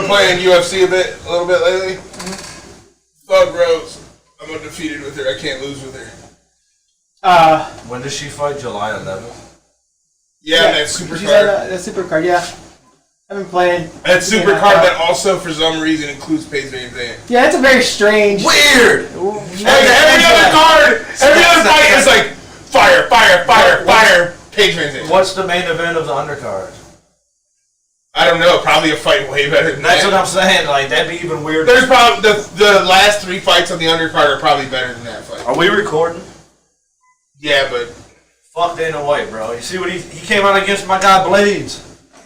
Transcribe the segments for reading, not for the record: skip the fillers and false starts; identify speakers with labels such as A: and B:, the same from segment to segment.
A: playing UFC a little bit lately. Thug Rose. I'm undefeated with her. I can't lose with her.
B: When does she fight? July 11th?
A: Yeah, that super
C: She's
A: card.
C: on that super card, yeah. I've been playing.
A: That super card that also, for some reason, includes Paige Van Zandt.
C: Yeah, it's a very strange.
A: Weird! Every other card, every other fight is like fire, Paige Van Zandt.
B: What's the main event of the undercard?
A: I don't know. Probably a fight way better than
B: That's
A: that.
B: what I'm saying. Like, that'd be even weirder.
A: There's probably the last 3 fights on the undercard are probably better than that fight.
B: Are we recording?
A: Yeah, but
B: fuck Dana White, bro. You see what he came out against my guy Blades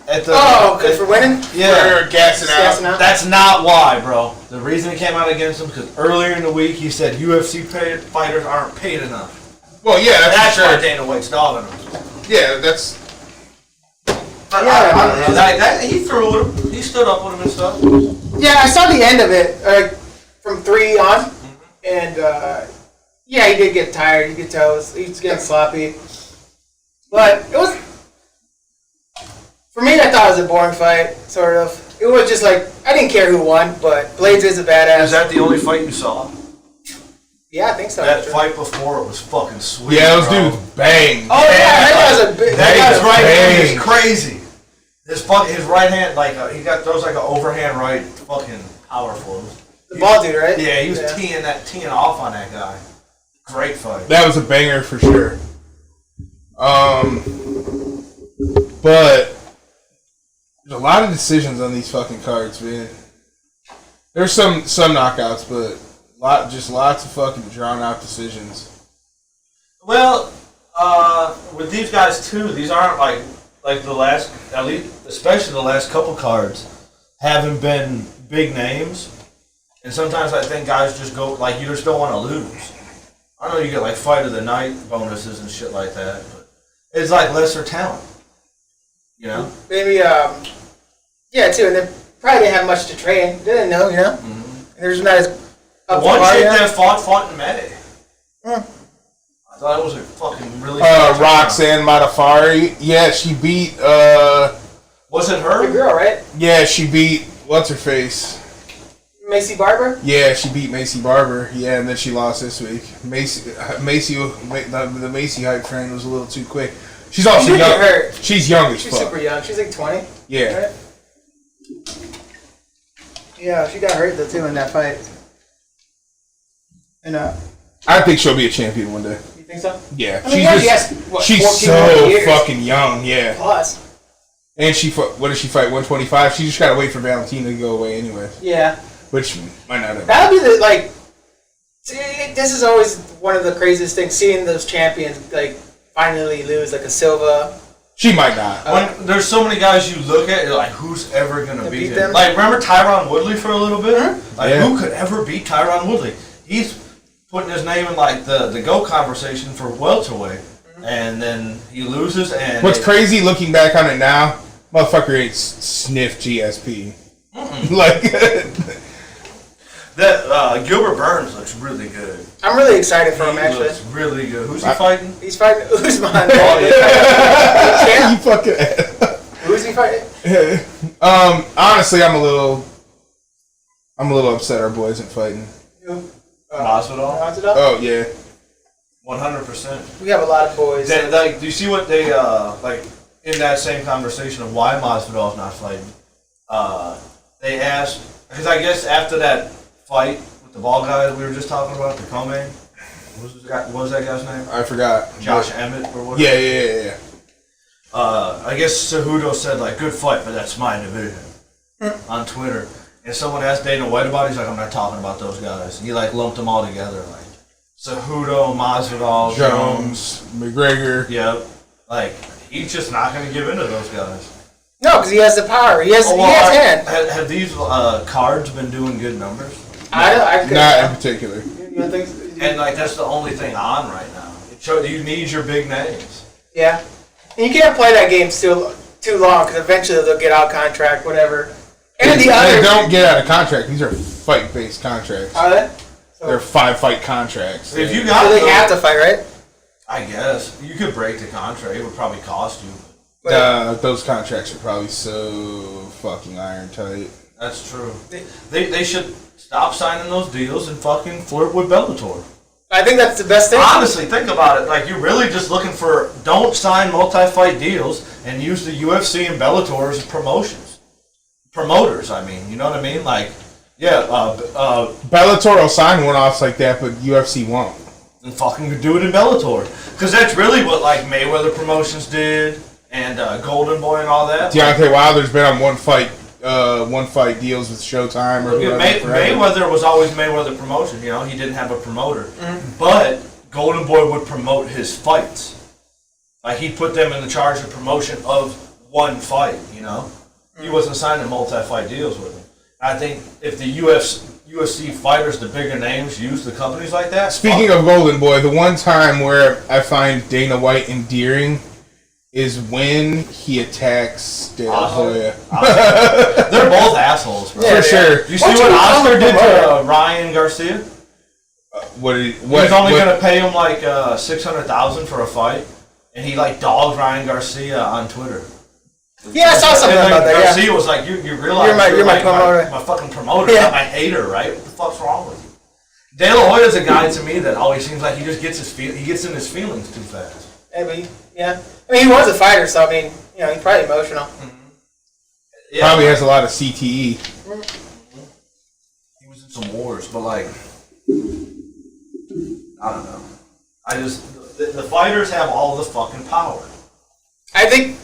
B: at the.
C: Good for winning.
B: Yeah,
A: for gassing out.
B: That's not why, bro. The reason he came out against him because earlier in the week he said UFC fighters aren't paid enough.
A: Well, yeah, that's
B: why Dana White's dogging him.
A: Yeah, that's.
B: He threw with him. He stood up with him and stuff.
C: Yeah, I saw the end of it, from 3 on, and yeah, he did get tired. You could tell he was getting sloppy, but it was. For me, I thought it was a boring fight, sort of. It was just like I didn't care who won, but Blades is a badass.
B: Is that the only fight you saw?
C: Yeah, I think so.
B: That fight before it was fucking sweet.
A: Yeah, those dudes bang.
C: Oh yeah, that was a big.
B: That guy's right hand is crazy. His right hand, like throws like an overhand right, fucking powerful.
C: The ball dude, right?
B: Yeah, he was teeing off on that guy. Great fight.
A: That was a banger for sure. But there's a lot of decisions on these fucking cards, man. There's some knockouts, but lots of fucking drawn out decisions.
B: Well, with these guys too, these aren't like the last, at least especially the last couple cards, haven't been big names. And sometimes I think guys just go like you just don't want to lose. I know you get like fight of the night bonuses and shit like that, but it's like lesser talent. You know?
C: Maybe, yeah, too, and they probably didn't have much to train. They didn't know, you know? Mm-hmm. There's not as...
B: One chick that fought in May. I thought it was a fucking really...
A: Roxanne Modafferi. Yeah, she beat...
B: Was it her?
C: The girl, right?
A: Yeah, she beat... What's-her-face?
C: Macy Barber?
A: Yeah, she beat Macy Barber. Yeah, and then she lost this week. The Macy hype train was a little too quick. She's also young. She's young as fuck.
C: She's super young. She's like 20.
A: Yeah.
C: Right? Yeah, she got hurt though too in that fight. And
A: I think she'll be a champion one day.
C: You think so?
A: Yeah.
C: I mean,
A: she's so fucking young. Yeah.
C: Plus.
A: And what did she fight? 125. She just gotta wait for Valentina to go away anyway.
C: Yeah.
A: Which might not have.
C: That'll be the like. This is always one of the craziest things. Seeing those champions like finally lose, like a Silva.
A: She might not.
B: When there's so many guys you look at, you're like, who's ever gonna beat him?
C: them?
B: Like, remember Tyron Woodley for a little bit?
C: Mm-hmm.
B: Like, who could ever beat Tyron Woodley? He's putting his name in like the GOAT conversation for welterweight, and then he loses. And
A: what's crazy looking back on it now, motherfucker ain't sniffed GSP. Like
B: that Gilbert Burns looks really good.
C: I'm really excited for him actually.
B: Looks really good. Who's he fighting?
C: He's fighting Usman.
B: Oh, yeah.
A: You fucking.
C: Who's he fighting?
A: Honestly, I'm a little upset our boy isn't fighting.
B: Masvidal?
A: Oh yeah.
B: 100%.
C: We have a lot of boys.
B: Like, do you see what they like in that same conversation of why Masvidal's not fighting? They asked because I guess after that fight with the ball guy that we were just talking about, the co-main, what was that guy's name?
A: I forgot.
B: Josh Emmett or whatever.
A: Yeah.
B: I guess Cejudo said like, "Good fight, but that's my division," on Twitter. And someone asked Dana White about it. He's like, "I'm not talking about those guys." And he like lumped them all together, like Cejudo, Masvidal, Jones,
A: McGregor.
B: Yep. Like he's just not going to give in to those guys.
C: No, because he has the power. He has hand.
B: Have these cards been doing good numbers?
C: I
A: not in particular.
C: You think so?
B: And like that's the only thing on right now. You need your big names.
C: Yeah. And you can't play that game too long because eventually they'll get out contract, whatever. And
A: they don't get out of contract. These are fight-based contracts.
C: Are they? So
A: they're 5-fight contracts.
B: If you got,
C: so they have to fight, right?
B: I guess you could break the contract. It would probably cost you.
A: Those contracts are probably so fucking iron tight.
B: That's true. They should stop signing those deals and fucking flirt with Bellator.
C: I think that's the best thing.
B: Honestly, think about it. Like, you're really just looking for, don't sign multi-fight deals and use the UFC and Bellator as promotions. Promoters, I mean. You know what I mean? Like, yeah,
A: Bellator will sign one-offs like that, but UFC won't.
B: And fucking do it in Bellator. Because that's really what, like, Mayweather Promotions did and Golden Boy and all that.
A: Deontay Wilder's been on one fight deals with Showtime or whatever.
B: Mayweather was always Mayweather Promotion, you know, he didn't have a promoter. Mm-hmm. But Golden Boy would promote his fights. Like, he'd put them in the charge of promotion of one fight, you know? He wasn't signing multi-fight deals with them. I think if the UFC fighters, the bigger names, use the companies like that.
A: Speaking of Golden Boy, the one time where I find Dana White endearing is when he attacks De La Hoya.
B: They're both assholes, bro.
A: Yeah, for sure.
B: You see what Oscar did to Ryan Garcia?
A: He
B: was only going to pay him like $600,000 for a fight, and he like dogged Ryan Garcia on Twitter.
C: Yeah, I saw something about that.
B: Garcia was like, "You realize
C: you're my promoter,
B: my fucking promoter, not my hater, right? What the fuck's wrong with you?" De La Hoya's a guy to me that always seems like he just gets he gets in his feelings too fast.
C: Maybe, yeah. I mean, he was a fighter, so I mean, you know, he's probably emotional.
B: Mm-hmm. Yeah,
A: probably has a lot of CTE.
B: Mm-hmm. He was in some wars, but like, I don't know. I just the fighters have all the fucking power.
C: I think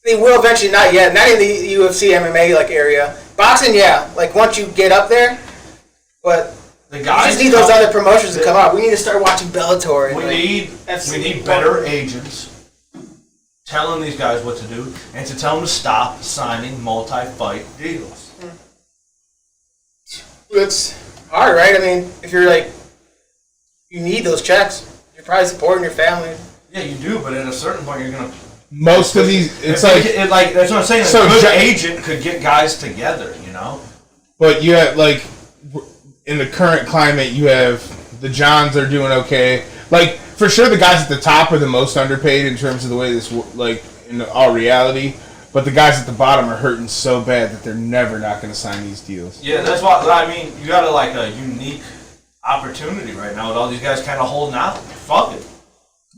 C: they will eventually. Not yet. Not in the UFC MMA like area. Boxing, yeah. Like once you get up there, but.
B: The guys
C: we just need those other promotions to come out. We need to start watching Bellator. And
B: we need better agents telling these guys what to do and to tell them to stop signing multi-fight deals.
C: It's hard, right? I mean, if you're like, you need those checks. You're probably supporting your family.
B: Yeah, you do, but at a certain point, you're gonna.
A: Most of these, it's
B: like that's what I'm saying. So a good agent could get guys together, you know.
A: But you have like. In the current climate, you have the Johns are doing okay. Like, for sure, the guys at the top are the most underpaid in terms of the way this, like, in all reality. But the guys at the bottom are hurting so bad that they're never not going to sign these deals.
B: Yeah, that's why, I mean, you got like a unique opportunity right now with all these guys kind of holding out. Fuck it.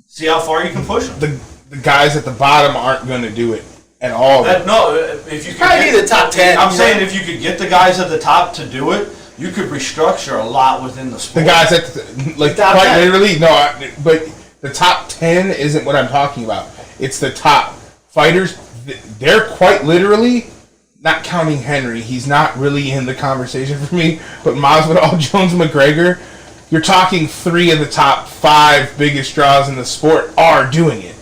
B: See how far you can push them.
A: The guys at the bottom aren't going to do it at all.
B: If you could
C: probably be the top 10.
B: I'm saying if you could get the guys at the top to do it, you could restructure a lot within the sport.
A: The guys at quite literally, no, but the top 10 isn't what I'm talking about. It's the top fighters. They're quite literally, not counting Henry, he's not really in the conversation for me, but Masvidal, Jones, McGregor, you're talking 3 of the top 5 biggest draws in the sport are doing it.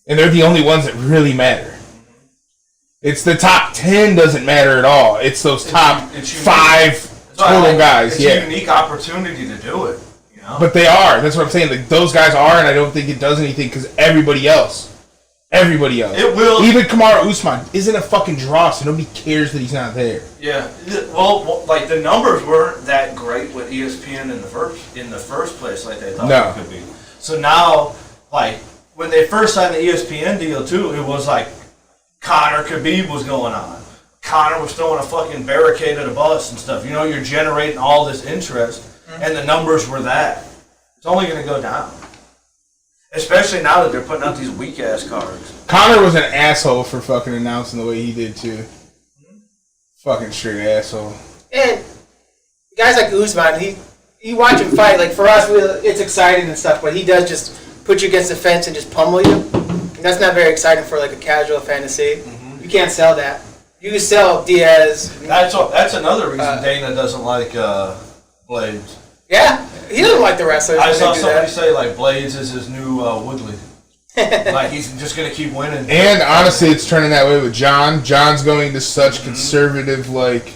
A: And they're the only ones that really matter. It's the top 10 doesn't matter at all. It's those top 5 total guys,
B: it's a unique opportunity to do it, you know.
A: But they are. That's what I'm saying. Like, those guys are, and I don't think it does anything because everybody else. It will. Even Kamaru Usman isn't a fucking draw, so nobody cares that he's not there.
B: Yeah. Well, like the numbers weren't that great with ESPN in the first place, like they thought it could be. So now, like when they first signed the ESPN deal too, it was like Conor Khabib was going on. Conor was throwing a fucking barricade at a bus and stuff. You know, you're generating all this interest, and the numbers were that. It's only going to go down. Especially now that they're putting out these weak-ass cards.
A: Conor was an asshole for fucking announcing the way he did, too. Mm-hmm. Fucking straight asshole.
C: And guys like Usman, you watch him fight. Like, for us, it's exciting and stuff, but he does just put you against the fence and just pummel you. And that's not very exciting for, like, a casual fan to see. Mm-hmm. You can't sell that. You can sell Diaz.
B: That's another reason Dana doesn't like Blades.
C: Yeah, he doesn't like the wrestlers.
B: I saw somebody say like Blades is his new Woodley. Like he's just gonna keep winning.
A: And honestly, it's turning that way with John. John's going to such conservative like.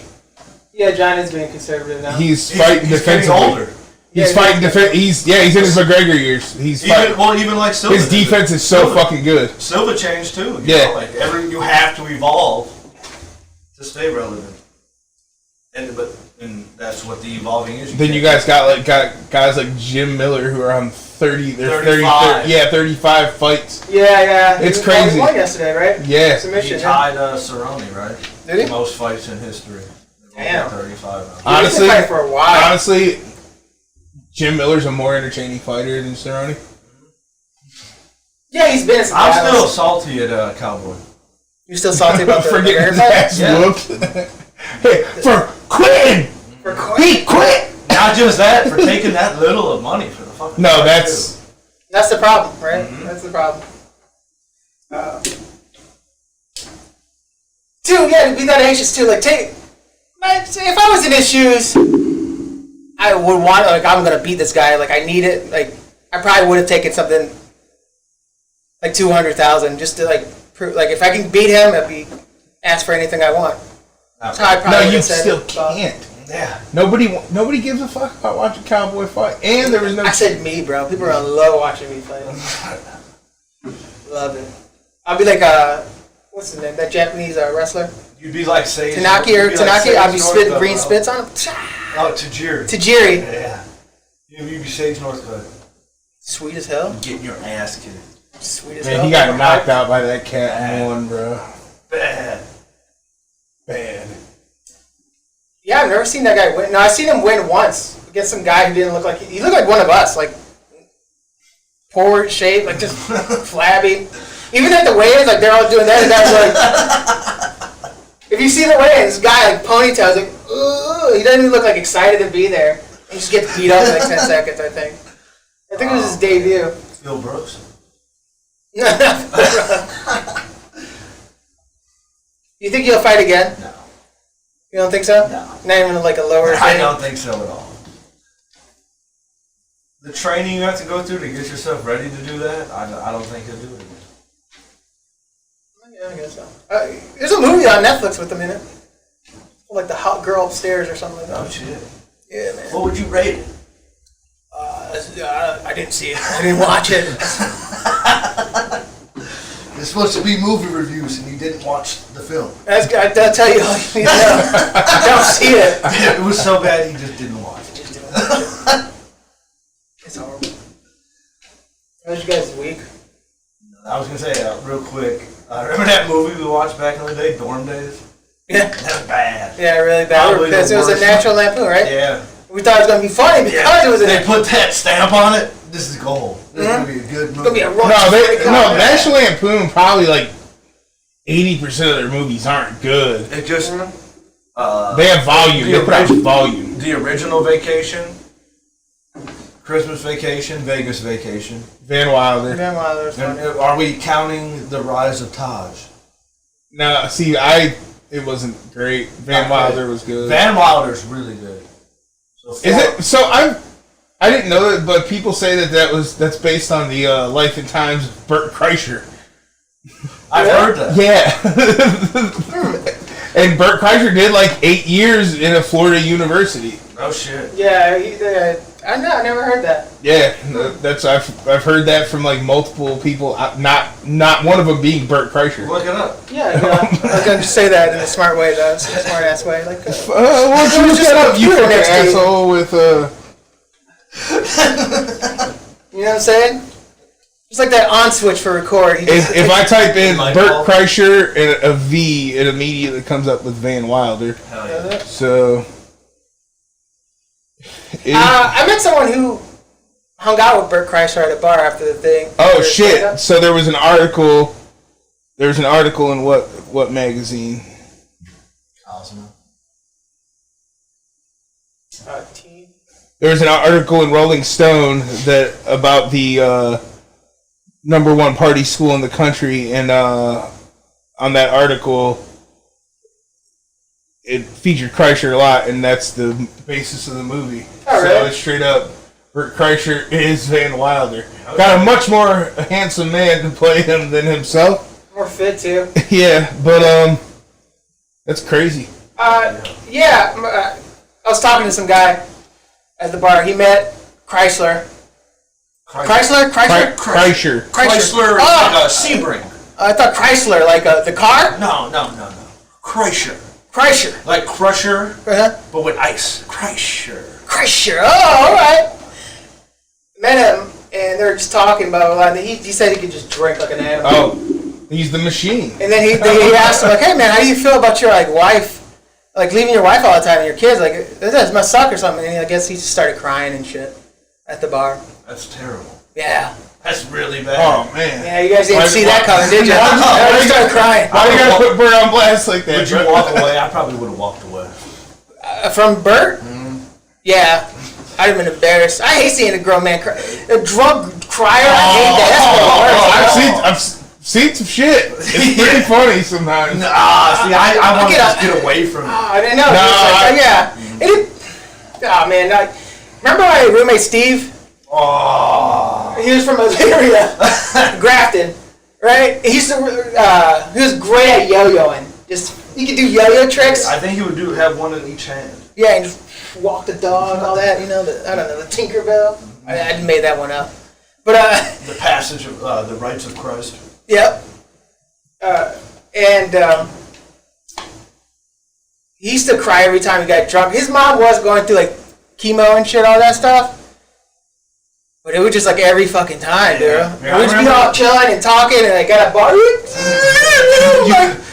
C: Yeah, John is being conservative now.
A: He's fighting defensively.
B: Getting older.
A: He's fighting defense. He's in his McGregor years. He's
B: even like Silva.
A: His defense is so fucking good.
B: Silva changed too. You know, like you have to evolve to stay relevant, and that's what the evolving is.
A: Then you guys got guys like Jim Miller who are on 30. They're 35 fights.
C: Yeah.
A: It's crazy.
C: He won yesterday, right?
A: Yeah.
C: Submission.
B: He tied Cerrone, right?
C: Did he?
B: Most fights in history.
C: Damn.
B: 35 rounds.
A: Honestly,
C: He fight for a while.
A: Honestly, Jim Miller's a more entertaining fighter than Cerrone.
C: Yeah, he's been in some
B: I'm
C: battles.
B: still salty at Cowboy.
C: You're still salty about the
A: For getting his
C: fight?
A: ass
B: Yeah.
A: whooped. Hey, for quitting!
C: For quitting?
A: He quit!
B: Not just that, for taking that little of money for the fucking
A: No,
B: fight,
A: that's...
B: too.
C: That's the problem, right? That's the problem. Dude, yeah, to be that anxious too. Like, if I was in his shoes, I would want, like, I'm gonna beat this guy. Like, I need it. Like, I probably would have taken something like 200,000 just to like prove. Like, if I can beat him, I'd be ask for anything I want. That's how I probably
A: No,
C: would
A: you
C: have said
A: still
C: it about-
A: can't.
B: Yeah.
A: Nobody gives a fuck about watching Cowboy fight. And there was no...
C: I said me, bro. People are gonna love watching me fight. Love it. I'll be like, what's his name? That Japanese wrestler?
B: You'd be like Sage.
C: Tanaki. I'll be spitting green spits on him.
B: Oh, Tajiri.
C: Tajiri.
B: Yeah. You'd be Sage Northcutt.
C: Sweet as hell.
B: Getting your ass kicked.
C: Sweet as
A: Man,
C: hell.
A: he got knocked out by that cat in one, bro.
B: Bad.
C: Yeah, I've never seen that guy win. No, I've seen him win once against some guy who didn't look like... He looked like one of us. Like, poor shape, like just flabby. Even at the weigh-ins, like they're all doing that, and that's like... If you see the weigh-ins, this guy, like, ponytails, like, ugh, he doesn't even look like excited to be there. He just gets beat up in like 10 seconds, I think. I think it was his debut.
B: Phil Brooks.
C: You think he'll fight again?
B: No.
C: You don't think so?
B: No.
C: Not even like a lower
B: I
C: thing?
B: don't think so at all. The training you have to go through to get yourself ready to do that, I don't think he'll do it again.
C: Yeah, I guess so. There's a movie on Netflix with him in it. Like The Hot Girl Upstairs or something like that.
B: Oh, shit.
C: Yeah, man.
B: What would you rate it?
C: I didn't see it. I didn't watch it.
B: It's supposed to be movie reviews, and you didn't watch the film.
C: I'll tell you all you need to know. Don't see it.
B: It was so bad, he just didn't watch it.
C: Just didn't watch it. It's horrible. How was you guys' week?
B: I was going to say, real quick, remember that movie we watched back in the day, Dorm Days?
C: Yeah.
B: That was bad.
C: Yeah, really bad.
B: Probably
C: Because
B: the
C: it was a
B: worst.
C: Natural Lampoon, right?
B: Yeah.
C: We thought it was going to be funny because it was
B: They put that stamp on it. This is gold. This is going to be a good
C: It's
B: movie.
C: going to be a
A: No, National Lampoon probably like 80% of their movies aren't good.
B: It just...
A: They have volume. They put out volume.
B: The original Vacation, Christmas Vacation, Vegas Vacation.
A: Van Wilder.
C: Man, wow, there's
B: And
C: fun.
B: are we counting The Rise of Taj?
A: Now, see, it wasn't great. Van Wilder was good.
B: Van Wilder's really good. So
A: Is it? So I didn't know that, but people say that's based on the life and times of Bert Kreischer.
B: I've heard that.
A: Yeah. And Bert Kreischer did like 8 years in a Florida university.
B: Oh shit.
C: Yeah, I know. I never heard that.
A: Yeah, that's I've heard that from like multiple people. Not one of them being Bert Kreischer.
B: Look it up.
C: Yeah, I was gonna just say that in a smart way, though, a smart ass way. Like,
A: Why don't you look
C: just
A: that up, you
C: computer
A: fucking
C: next to you.
A: asshole with
C: you know what I'm saying? It's like that on switch for record.
A: If I type in
B: Light
A: Bert
B: bulb.
A: Kreischer and a V, it immediately comes up with Van Wilder.
B: Hell yeah.
A: So,
C: I met someone who hung out with Bert Kreischer at a bar after the thing.
A: oh shit! So there was an article. There was an article in what magazine?
B: Cosmo.
C: Teen.
A: There was an article in Rolling Stone that about the #1 party school in the country, and on that article, it featured Kreischer a lot, and that's the basis of the movie.
C: Oh,
A: So
C: really?
A: it's straight up, Bert Kreischer is Van Wilder. Got a much more handsome man to play him than himself.
C: More fit too.
A: Yeah, but that's crazy.
C: Yeah, I was talking to some guy at the bar. He met Chrysler. Chrysler?
A: Kreischer.
B: Chrysler is
C: Oh!
B: like a Sebring.
C: I thought Chrysler, like the car?
B: No. Chrysler.
C: Chrysler.
B: Like Crusher,
C: Uh-huh.
B: but with ice. Chrysler.
C: Chrysler. Oh, all right. Met him, and they were just talking about a lot. He said he could just drink like an animal.
A: Oh, He's the machine.
C: And then he asked him, like, hey, man, how do you feel about your, like, wife, like, leaving your wife all the time and your kids? Like, this must suck or something. And I guess he just started crying and shit at the bar.
B: That's terrible.
C: Yeah.
B: That's really bad.
A: Oh, man.
C: Yeah, you guys didn't see that coming, did you? I started crying.
A: Why do you gotta put Bert on blast like that?
B: Would you walk away? I probably would have walked away.
C: From Bert? Yeah. I'd have been embarrassed. I hate seeing a grown man cry. A drunk crier, I hate that.
A: I've seen some shit. It's pretty funny sometimes.
B: See, I want to just get away from it.
C: I didn't know. Oh, man. Remember my roommate, Steve?
B: Oh.
C: He was from Elyria, Grafton, right? He used to. He was great at yo-yoing. He could do yo-yo tricks.
B: I think he would have one in each hand.
C: Yeah, and just walk the dog, all that. You know, I don't know, the Tinkerbell. I made that one up, but
B: the passage of the rights of Christ.
C: Yep. He used to cry every time he got drunk. His mom was going through like chemo and shit, all that stuff. But it was just like every fucking time, dude.
B: Yeah,
C: We'd just be all chilling and talking, and like at a bar.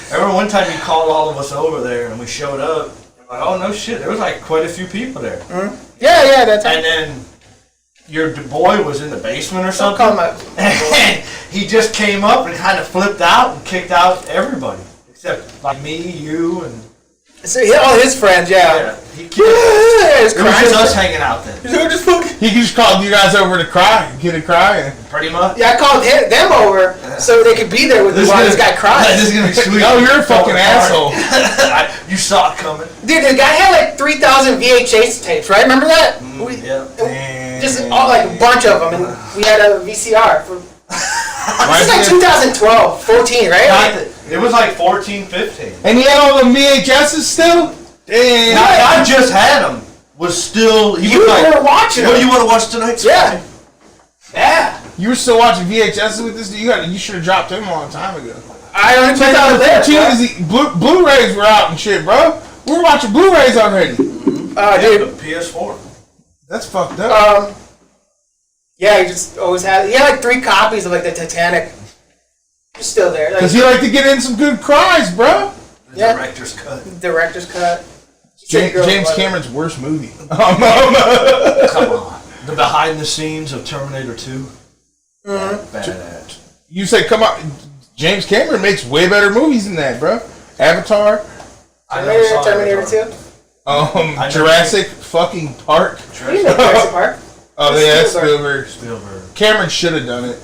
B: I remember one time you called all of us over there, and we showed up. Like, oh no shit, there was like quite a few people there.
C: Mm-hmm. Yeah, that's right.
B: And then your boy was in the basement or something.
C: Don't call my
B: And he just came up and kind of flipped out and kicked out everybody except like me, you, and
C: so all his friends, yeah.
B: It
C: was
B: was just us hanging out then.
A: He just called you guys over to cry, get a cry.
B: Pretty much.
C: Yeah, I called them over so they could be there with me while this guy cried.
B: This is gonna be sweet.
A: Oh, you're a fucking asshole.
B: You saw it coming.
C: Dude, the guy had like 3,000 VHS tapes, right? Remember that?
B: Yeah.
C: Just like a bunch of them, and we had a VCR. This is like 2012, 14, right?
B: It was like 14, 15.
A: And he had all the VHSs still? Damn.
B: I just had him. Was still.
C: You were watching
B: What
C: them.
B: do you want to watch tonight?
C: Yeah. Yeah.
A: You were still watching VHSs with this dude? You should have dropped him a long time ago.
C: I only played out of there.
A: 2014, Blu-rays were out and shit, bro. We were watching Blu-rays already.
C: Dude.
B: The PS4.
A: That's fucked up.
C: Yeah, he just always had. He had like 3 copies of like the Titanic. It's still there.
A: Because he liked to get in some good cries, bro.
B: The director's cut.
C: Director's cut.
A: James Cameron's worst movie.
B: Come on. The behind the scenes of Terminator 2. Badass.
A: You say, come on. James Cameron makes way better movies than that, bro. Avatar.
C: Terminator 2.
A: Jurassic fucking Park.
C: You didn't make Jurassic Park.
A: Oh, yeah, that's
C: Spielberg.
A: Spielberg. Cameron should have done it.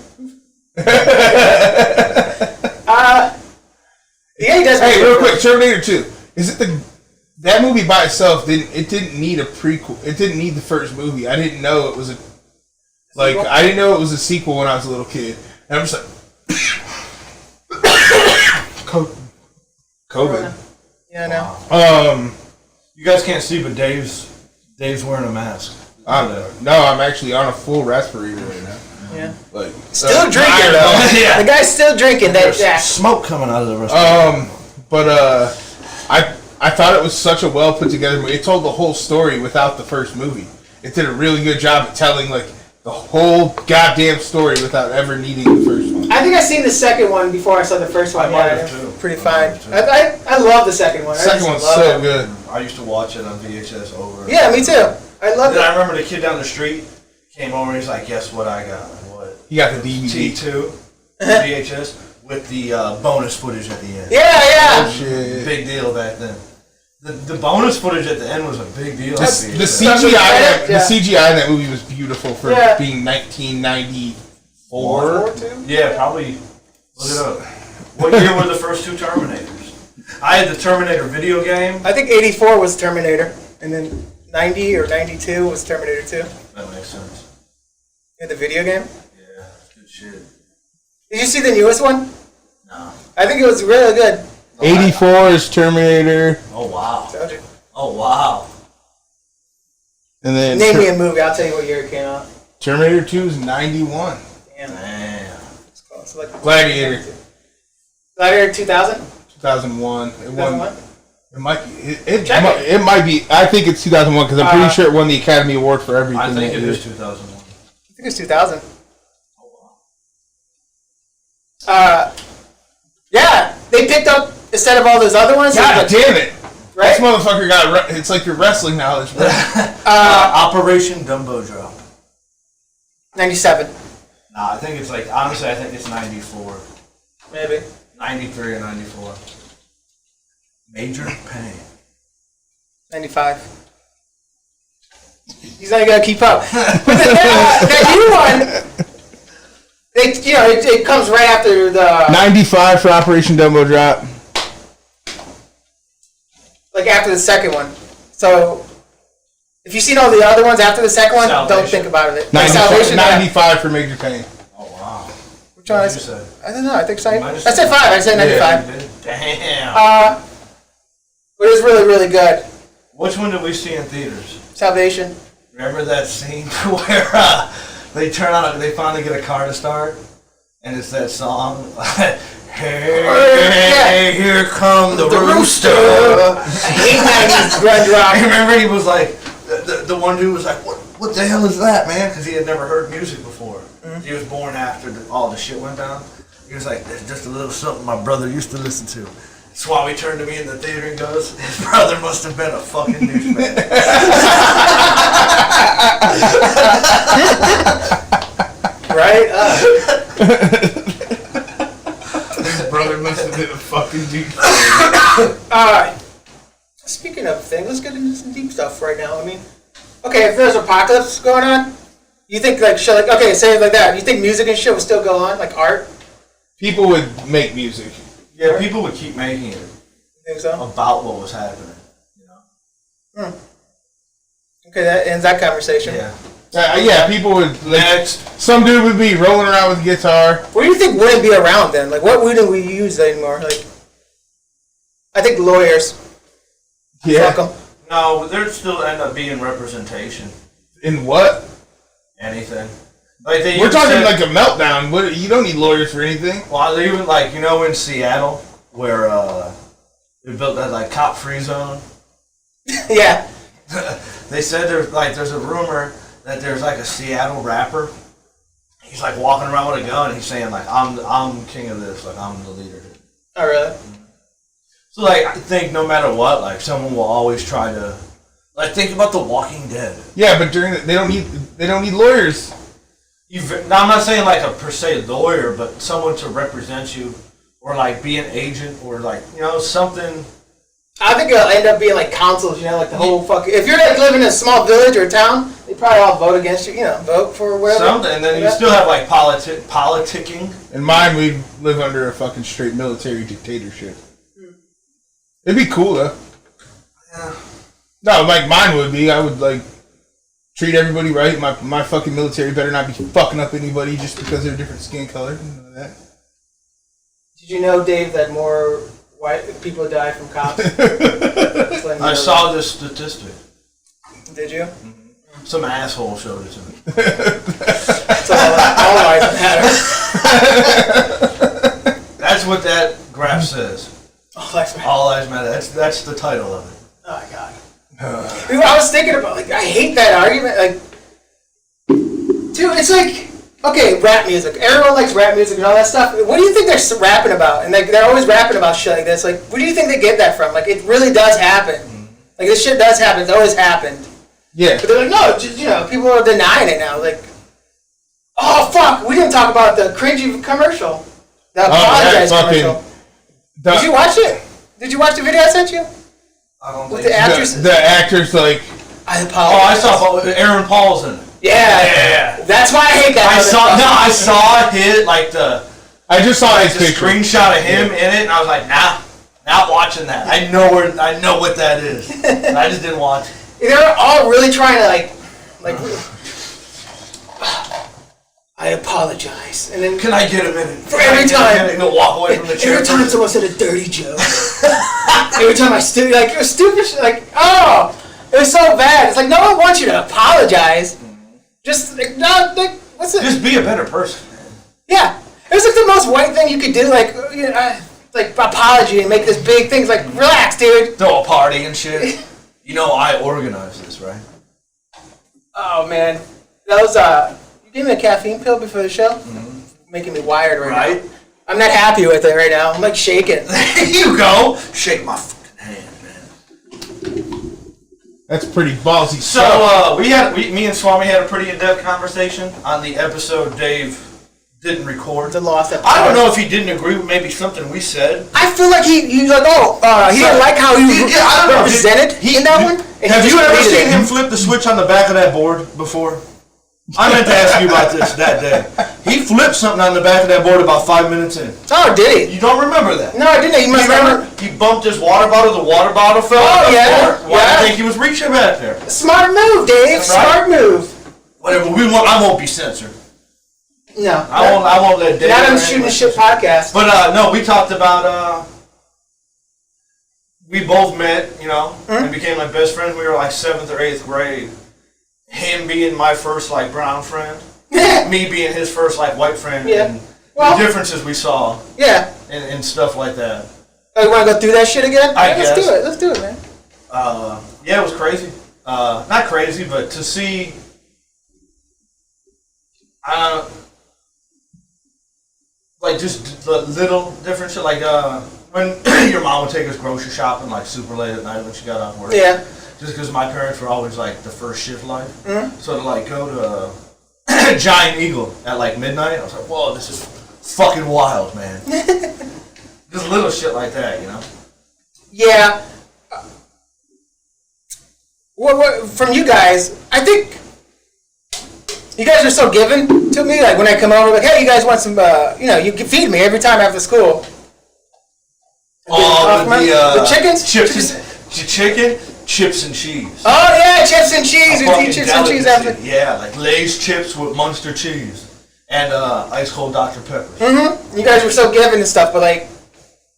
C: Yeah, he does.
A: Hey, real quick, Terminator 2. Is it that movie by itself didn't need a prequel. It didn't need the first movie. I didn't know it was I didn't know it was a sequel when I was a little kid. And I'm just like COVID.
C: Yeah, I know.
B: You guys can't see, but Dave's wearing a mask.
A: No, I'm actually on a full respirator right now.
C: Yeah.
A: Like
C: still drinking though.
B: Yeah.
C: The guy's still drinking.
B: There's smoke coming out of the respirator.
A: But I thought it was such a well put together movie. It told the whole story without the first movie. It did a really good job at telling like the whole goddamn story without ever needing the first one.
C: I think I seen the second one before I saw the first one.
B: I might have too.
C: Pretty fine. I love the second one.
A: The second one's so good.
B: I used to watch it on VHS over.
C: Yeah, me too. I love it.
B: I remember the kid down the street came over and he's like, guess what I got? What?
A: He got the DVD.
B: T2 VHS with the bonus footage at the end.
C: Yeah.
A: Oh, shit.
B: Big deal back then. The bonus footage at the end was a big deal.
A: The CGI in that movie was beautiful for being 1994.
B: Yeah, probably. Look it up. What year were the first 2 Terminators? I had the Terminator video game.
C: I think 84 was Terminator, and then 90 or 92 was Terminator 2.
B: That makes sense.
C: In the video game?
B: Yeah, good shit.
C: Did you see the newest one?
B: No.
C: I think it was really good.
A: 84 is Terminator.
B: Oh, wow.
C: Told you.
B: Oh, wow.
A: And then
C: Name me a movie. I'll tell you what year it came out.
A: Terminator 2 is 91.
B: Damn.
C: It's close. Like
A: Gladiator.
C: Gladiator 2000?
A: 2001. It won.
C: 2001?
A: It might be. It might be. I think it's 2001 because I'm pretty sure it won the Academy Award for everything.
B: I think it is 2001.
C: I think it's 2000.
B: Oh, wow.
C: Yeah, they picked up instead of all those other ones.
A: God damn it!
C: Right?
A: This motherfucker got. It's like your wrestling knowledge, bro.
B: Operation Dumbo Drop.
C: 97.
B: Nah, I think it's like, honestly, I think it's 94.
C: Maybe.
B: 93 or 94. Major Pain.
C: 95. He's not gonna keep up. But that new one, it comes right after the
A: 95 for Operation Dumbo Drop.
C: like after the second one. So if you've seen all the other ones after the second one,
B: Salvation.
C: don't think about it.
A: 95, 95 for Major Pain.
B: Oh, wow.
C: Which one?
B: What did you say?
C: I don't know. I think so. I
B: might have
C: said
B: said
C: 5. I said 95.
B: Damn.
C: But it was really, really good.
B: Which one did we see in theaters?
C: Salvation.
B: Remember that scene where they turn on, they finally get a car to start, and it's that song, hey, here come the rooster.
C: I hate 90s grunge rock.
B: I remember he was like, the one dude was like, what the hell is that, man? Because he had never heard music before. Mm-hmm. He was born after all the shit went down. He was like, there's just a little something my brother used to listen to. Suami turned to me in the theater and goes, his brother must have been a fucking douchebag.
C: Right?
A: His brother must have been a fucking douchebag.
C: Speaking of things, let's get into some deep stuff right now. I mean, okay, if there's apocalypse going on, you think like shit, like okay, say it like that. You think music and shit would still go on, like art?
A: People would make music.
B: Yeah, people would keep making it.
C: You think so?
B: About what was happening, you know.
C: Okay, that ends that conversation.
B: Yeah.
A: Yeah, people would. Like,
B: Next.
A: Some dude would be rolling around with a guitar.
C: What do you think wouldn't be around then? Like, what wouldn't we use anymore? Like, I think lawyers.
A: Yeah.
C: Fuck 'em.
B: No, there'd still end up being representation.
A: In what?
B: Anything. Like they
A: We're
B: even
A: talking
B: said-
A: like a meltdown. What? You don't need lawyers for anything.
B: Well, they even like, you know, in Seattle where they built that like cop-free zone.
C: Yeah.
B: They said there's a rumor that there's like a Seattle rapper. He's like walking around with a gun. And he's saying like I'm king of this. Like I'm the leader.
C: Oh, really?
B: So like I think no matter what, like someone will always try to like think about The Walking Dead.
A: Yeah, but they don't need lawyers.
B: Now, I'm not saying like a per se lawyer, but someone to represent you, or like be an agent, or like something.
C: I think it'll end up being like councils, like the whole fucking. If you're like living in a small village or a town, they probably all vote against you. Vote for whatever.
B: Something, and then you still have like politicking.
A: In mine, we live under a fucking straight military dictatorship. It'd be cool though.
B: Yeah.
A: No, like mine would be. I would like treat everybody right. My fucking military better not be fucking up anybody just because they're a different skin color. None of that.
C: Did you know, Dave, that more white people die from cops?
B: I saw this statistic.
C: Did you?
B: Mm-hmm. Some asshole showed it to me.
C: So all lives matter.
B: That's what that graph says.
C: All lives matter.
B: All lives matter. That's the title of it.
C: Oh my god. Dude, I was thinking about I hate that argument. Like, dude, it's like okay, rap music. Everyone likes rap music and all that stuff. What do you think they're rapping about? And like they're always rapping about shit like this. Like, where do you think they get that from? Like, it really does happen. Like, this shit does happen. It's always happened.
A: Yeah.
C: But they're like, no, just, people are denying it now. Like, oh fuck, we didn't talk about the cringy commercial, the apologize commercial. Did you watch it? Did you watch the video I sent you?
B: I don't
C: With
B: think
C: the actress.
A: The actor's like.
C: I
B: Oh,
C: apologize.
B: I saw Aaron Paul's in it.
C: Yeah. That's why I hate that.
B: I saw his
A: I just saw his
B: the
A: picture.
B: screenshot of him in it, and I was like, nah, not watching that. I know what that is. But I just didn't watch it.
C: They're all really trying to like. I apologize, and then
B: Can I get a minute?
C: For every time.
B: And go walk away from the chair.
C: every time someone said a dirty joke, every time it was stupid shit. Like, oh, it was so bad. It's like no one wants you to apologize. Just like, no, like, what's it?
B: Just be a better person, man.
C: Yeah, it was like the most white thing you could do. Like, like apology and make this big thing. It's like, relax, dude.
B: Throw a party and shit. I organized this, right?
C: Oh man, that was you gave me a caffeine pill before the show, making me wired right now. I'm not happy with it right now. I'm like shaking.
B: There you go. Shake my fucking hand, man.
A: That's pretty ballsy.
B: So me and Suami had a pretty in-depth conversation on the episode Dave didn't record.
C: The lost episode.
B: I don't know if he didn't agree with maybe something we said.
C: I feel like he was like, he didn't like how he was represented in that one.
B: Have you ever seen him flip the switch on the back of that board before? I meant to ask you about this that day. He flipped something on the back of that board about 5 minutes in.
C: Oh, did he?
B: You don't remember that?
C: No, I didn't. You must remember.
B: He bumped his water bottle. The water bottle fell.
C: Oh, yeah.
B: Why do you think he was reaching back there?
C: Smart move, Dave. Smart move.
B: Whatever. I won't be censored.
C: No.
B: I won't let Dave.
C: Not on the Shooting the Shit podcast.
B: But no, we talked about. We both met, and became like best friends. We were like 7th or 8th grade. Him being my first like brown friend, me being his first like white friend, and the differences we saw, and stuff like that.
C: Oh, you want to go through that shit again?
B: I guess.
C: Let's do it, man.
B: Yeah, it was crazy. Not crazy, but to see. Like just the little different shit, like when your mom would take us grocery shopping like super late at night when she got off work.
C: Yeah.
B: Just because my parents were always like the first shift life, so to like go to Giant Eagle at like midnight, I was like, whoa, this is fucking wild, man. Just little shit like that,
C: Yeah. What from you guys? I think you guys are so giving to me. Like when I come over, like, hey, you guys want some? You can feed me every time after school. The chickens,
B: chips and cheese.
C: Oh yeah, chips and cheese. We eat chips and cheese after.
B: Yeah, like Lay's chips with Munster cheese and ice cold Dr. Pepper.
C: Mm-hmm. You guys were so giving and stuff, but like,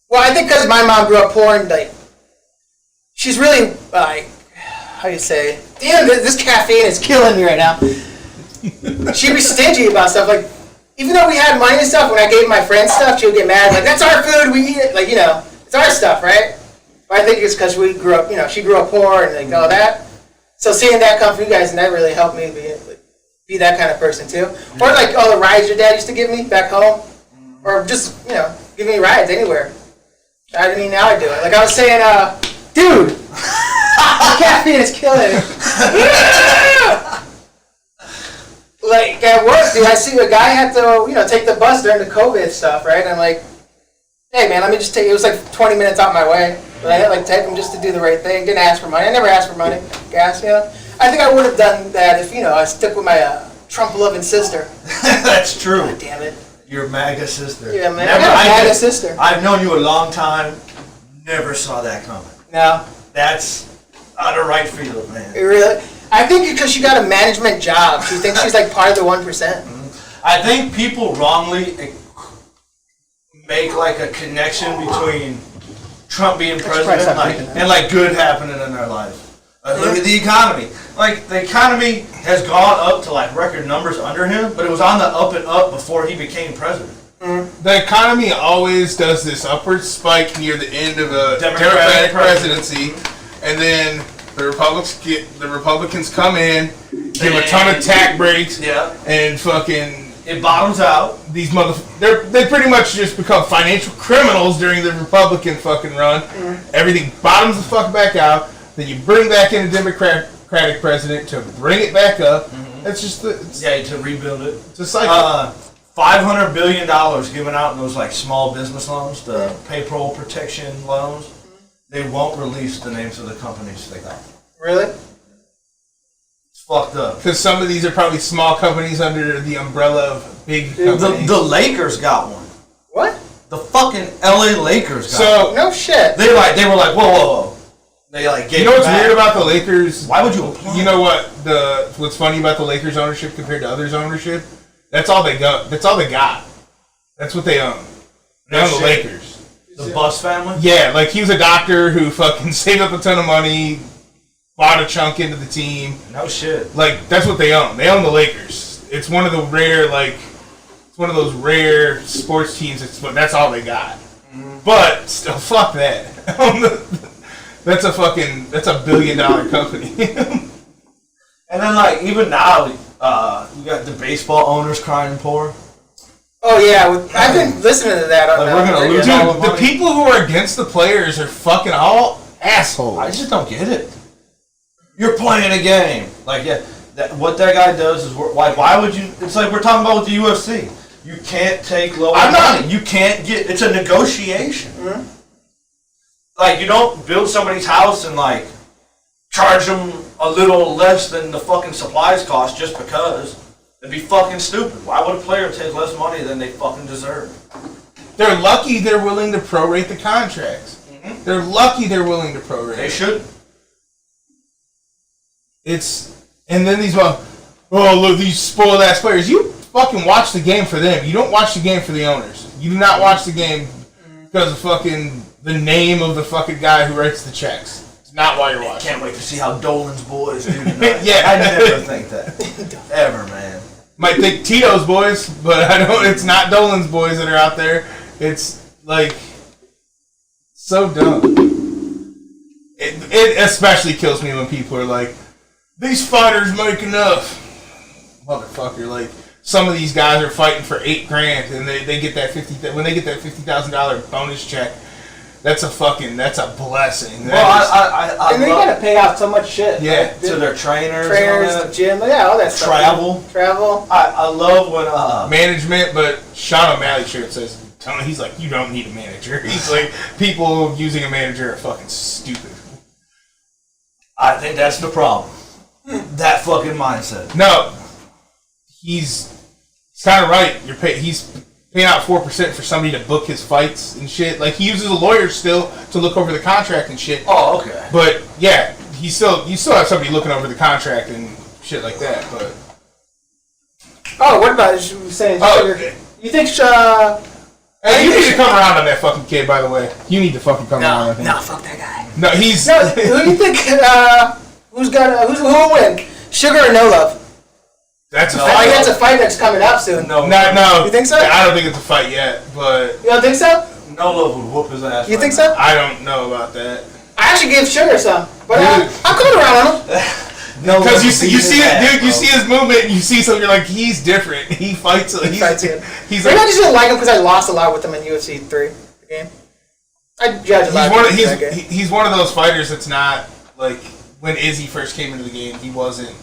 C: well, I think because my mom grew up poor and like, she's really like, how do you say? Damn, this caffeine is killing me right now. She'd be stingy about stuff. Like, even though we had money and stuff, when I gave my friends stuff, she would get mad. Like, that's our food. We eat it. Like, it's our stuff, right? But I think it's because we grew up, she grew up poor and like all that. So seeing that come from you guys, and that really helped me be that kind of person too. Or like all the rides your dad used to give me back home, or just give me rides anywhere. Now I do it. Like I was saying, dude, the caffeine is killing me. Like at work, dude, I see a guy had to take the bus during the COVID stuff, right? And I'm like, hey man, let me just take. It was like 20 minutes out my way, but I had like take him just to do the right thing. Didn't ask for money. I never asked for money, gas. I think I would have done that if I stuck with my Trump-loving sister.
B: That's true.
C: God damn it.
B: Your MAGA sister.
C: Yeah, man. I got a MAGA sister.
B: I've known you a long time. Never saw that coming.
C: No.
B: That's out of right field, man.
C: Really? I think because she got a management job, she thinks she's like part of the 1%.
B: I think people wrongly make like a connection between Trump being president and like good happening in their life. Look at the economy. Like the economy has gone up to like record numbers under him, but it was on the up and up before he became president.
A: The economy always does this upward spike near the end of a Democratic presidency, and then the Republicans come in, give a ton of tax breaks, and fucking
B: it bottoms out.
A: These they pretty much just become financial criminals during the Republican fucking run. Everything bottoms the fuck back out. Then you bring back in a Democratic president to bring it back up. That's just
B: to rebuild it.
A: It's a cycle.
B: $500 billion given out in those like small business loans, the payroll protection loans. They won't release the names of the companies they got.
C: Really?
B: It's fucked up.
A: Because some of these are probably small companies under the umbrella of big companies.
B: The Lakers got one.
C: What?
B: The fucking LA Lakers got one.
C: No shit.
B: They were like, whoa. They like gave.
A: You know what's weird about the Lakers?
B: Why would you apply?
A: You know what's funny about the Lakers ownership compared to others' ownership? That's all they got. That's all they got. That's what they own. They own the Lakers.
B: The Buss family?
A: Yeah, like he was a doctor who fucking saved up a ton of money, bought a chunk into the team.
B: No shit.
A: Like that's what they own. They own the Lakers. It's one of the rare it's one of those rare sports teams. That's all they got. But still, fuck that. That's a $1 billion company.
B: And then like even now, you got the baseball owners crying poor.
C: Oh yeah, I've been listening to that. On
B: We're gonna lose all the
A: Dude, the
B: money.
A: people who are against the players are fucking all assholes.
B: I just don't get it. You're playing a game. Like, yeah, what that guy does is why would you? It's like we're talking about with the UFC. You can't take lower money. You can't get. It's a negotiation.
C: Mm-hmm.
B: Like, you don't build somebody's house and like charge them a little less than the fucking supplies cost just because. It'd be fucking stupid. Why would a player take less money than they fucking deserve?
A: They're lucky they're willing to prorate the contracts.
B: Mm-hmm.
A: They're lucky they're willing to prorate.
B: They should.
A: And then look, these spoiled ass players. You fucking watch the game for them. You don't watch the game for the owners. You do not watch the game because of fucking the name of the fucking guy who writes the checks. It's not why you're watching.
B: Can't wait to see how Dolan's boys do tonight.
A: Yeah.
B: I never think that. Ever, man.
A: Might think Tito's boys, but I don't. It's not Dolan's boys that are out there. It's like so dumb. It especially kills me when people are like, "These fighters make enough." Motherfucker, like some of these guys are fighting for $8,000 and they get that when they get that $50,000 bonus check. That's a blessing.
B: Well,
C: and they gotta pay out so much shit.
A: Yeah,
C: like,
B: to their trainers,
C: the gym, yeah, all that stuff. Travel.
B: I love when
A: management, but Sean O'Malley shirt says, he's like, you don't need a manager. He's like, people using a manager are fucking stupid.
B: I think that's the problem. That fucking mindset.
A: No, he's kind of right. He's paying out 4% for somebody to book his fights and shit. Like, he uses a lawyer still to look over the contract and shit.
B: Oh, okay.
A: But yeah, you still have somebody looking over the contract and shit like that. But
C: what about you saying? You think?
A: Hey, you need to come around on that fucking kid, by the way. You need to fucking come around on him.
C: No, fuck that guy.
A: No, he's.
C: No, who do you think? Who will win? Sugar or No Love?
A: That's a
C: I
A: fight.
C: think that's a fight that's coming up soon.
B: No.
A: No.
C: You think so?
A: I don't think it's a fight yet, but
C: You don't think so?
B: No Love would whoop his ass.
C: You think so?
A: I don't know about that.
C: I actually give Sugar some, but
A: Dude.
C: I'm coming around on him.
A: Because you see it, dude. You see his movement, and you see something. You're like, he's different. He fights. He's
C: Fights good.
A: He's
C: Maybe
A: like,
C: I just didn't like him because I lost a lot with him in UFC 3 the game. I judge a lot.
A: He's one of those fighters that's not like when Izzy first came into the game. He wasn't.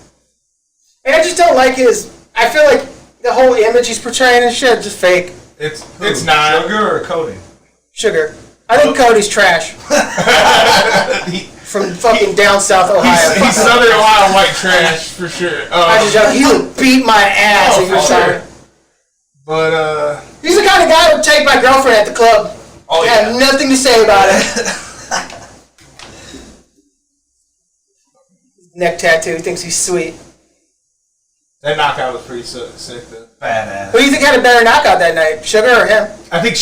C: And I just don't like his. I feel like the whole image he's portraying and shit just fake.
A: It's not
B: Sugar or Cody.
C: Sugar. I think Cody's trash. From fucking down south Ohio.
A: He's Southern Ohio white trash for sure.
C: He would beat my ass if you were sorry.
A: But
C: he's the kind of guy who would take my girlfriend at the club.
B: Oh,
C: I have nothing to say about it. Neck tattoo. He thinks he's sweet.
A: that knockout was pretty sick though.
B: Badass.
C: Who do you think had a better knockout that night? Sugar or him?
A: I think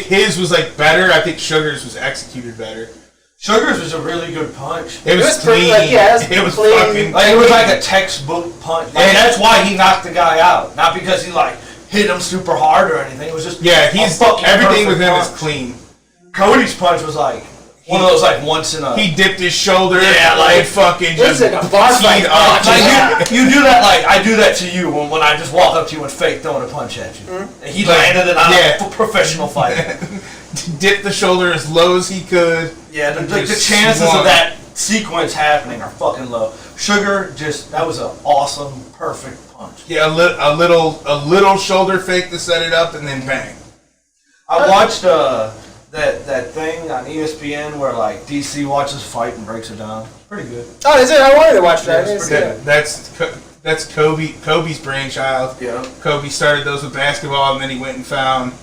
A: his was like better. I think Sugar's was executed better.
B: Sugar's was a really good punch.
A: It was
C: pretty,
A: clean.
C: it was clean.
A: Fucking.
B: Like, it was like a textbook punch. And that's why he knocked the guy out. Not because he like hit him super hard or anything. It was just
A: everything with him
B: punch.
A: is clean.
B: Cody's punch was like one of those like once in a.
A: He dipped his shoulder.
B: Yeah, like
A: fucking
C: This
A: just
C: is like a bar fight.
B: Like you do that like I do that to you when I just walk up to you and fake throwing a punch at you.
C: Mm-hmm.
B: And he landed it on a professional fight.
A: Dipped the shoulder as low as he could.
B: Yeah, the chances of that sequence happening are fucking low. Sugar that was an awesome, perfect punch.
A: Yeah, a little shoulder fake to set it up, and then bang.
B: I watched that thing on ESPN where like DC watches a fight and breaks it down. Pretty good.
C: Oh, is it? I wanted to watch that.
B: Yeah, it's pretty
A: That's Kobe's brainchild.
B: Yeah.
A: Kobe started those with basketball, and then he went and found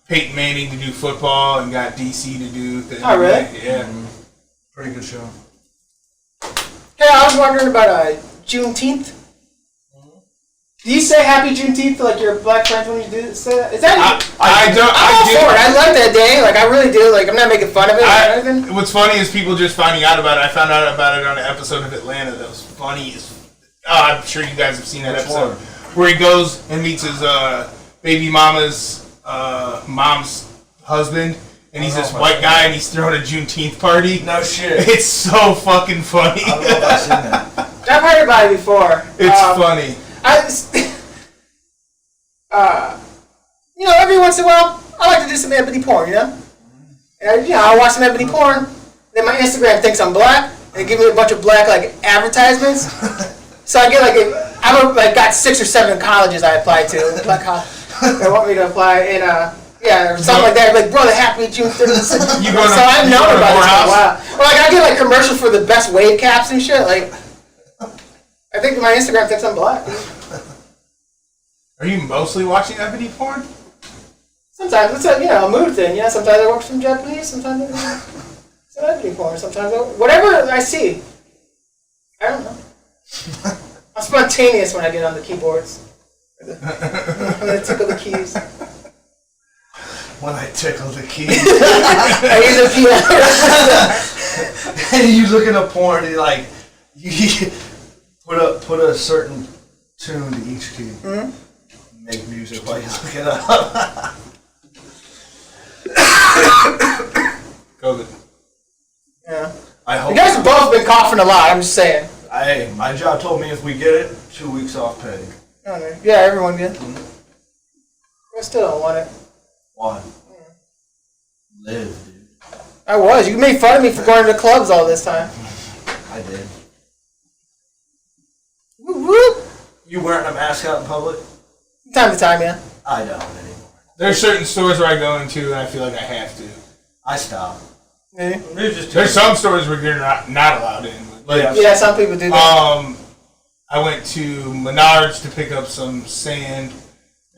A: Peyton Manning to do football, and got DC to do.
C: Oh, really?
A: Yeah.
B: Mm-hmm. Pretty good show.
C: Hey, I was wondering about Juneteenth. Do you say Happy Juneteenth to like your black friends when you do say that? Is that?
A: I don't.
C: I'm all for it. I like that day. Like I really do. Like I'm not making fun of it or anything.
A: What's funny is people just finding out about it. I found out about it on an episode of Atlanta that was funny as. I'm sure you guys have seen that episode where he goes and meets his baby mama's mom's husband, and he's this white guy, and he's throwing a Juneteenth party.
B: No shit.
A: It's so fucking funny.
B: I don't know if I've seen that.
C: I've heard about it before.
A: It's funny.
C: every once in a while, I like to do some ebony porn, And I watch some ebony porn. Then my Instagram thinks I'm black, and they give me a bunch of black advertisements. So I get I've got 6 or 7 colleges I applied to. Black college. They want me to apply, and or something like that. Like, brother, happy June 30th. So I've known about this for a while. Or I get commercials for the best wave caps and shit. Like, I think my Instagram thinks I'm black.
A: Are you mostly watching ebony porn?
C: Sometimes it's a mood thing. Sometimes I watch some Japanese. Sometimes I watch some ebony porn. Sometimes whatever I see. I don't know. I'm spontaneous when I get on the keyboards. When I tickle the keys.
B: When I tickle the keys.
C: I use a piano.
B: And you look at a porn and you put a certain tune to each key. Mm-hmm. Make music while you look it up.
A: COVID.
C: Yeah.
B: I hope
C: you guys have both been coughing a lot. I'm just saying.
B: Hey, my job told me if we get it, 2 weeks off pay.
C: Okay. Yeah, everyone did. Mm-hmm. I still don't want it.
B: Why? Live, dude.
C: I was. You made fun of me for going to the clubs all this time.
B: I did.
C: Woo woo.
B: You wearing a mask out in public?
C: Time to time, yeah.
B: I don't anymore.
A: There's certain stores where I go into and I feel like I have to.
B: I stop.
C: Maybe.
A: There's some stores where you're not allowed in.
C: Yeah, some people do that.
A: I went to Menards to pick up some sand,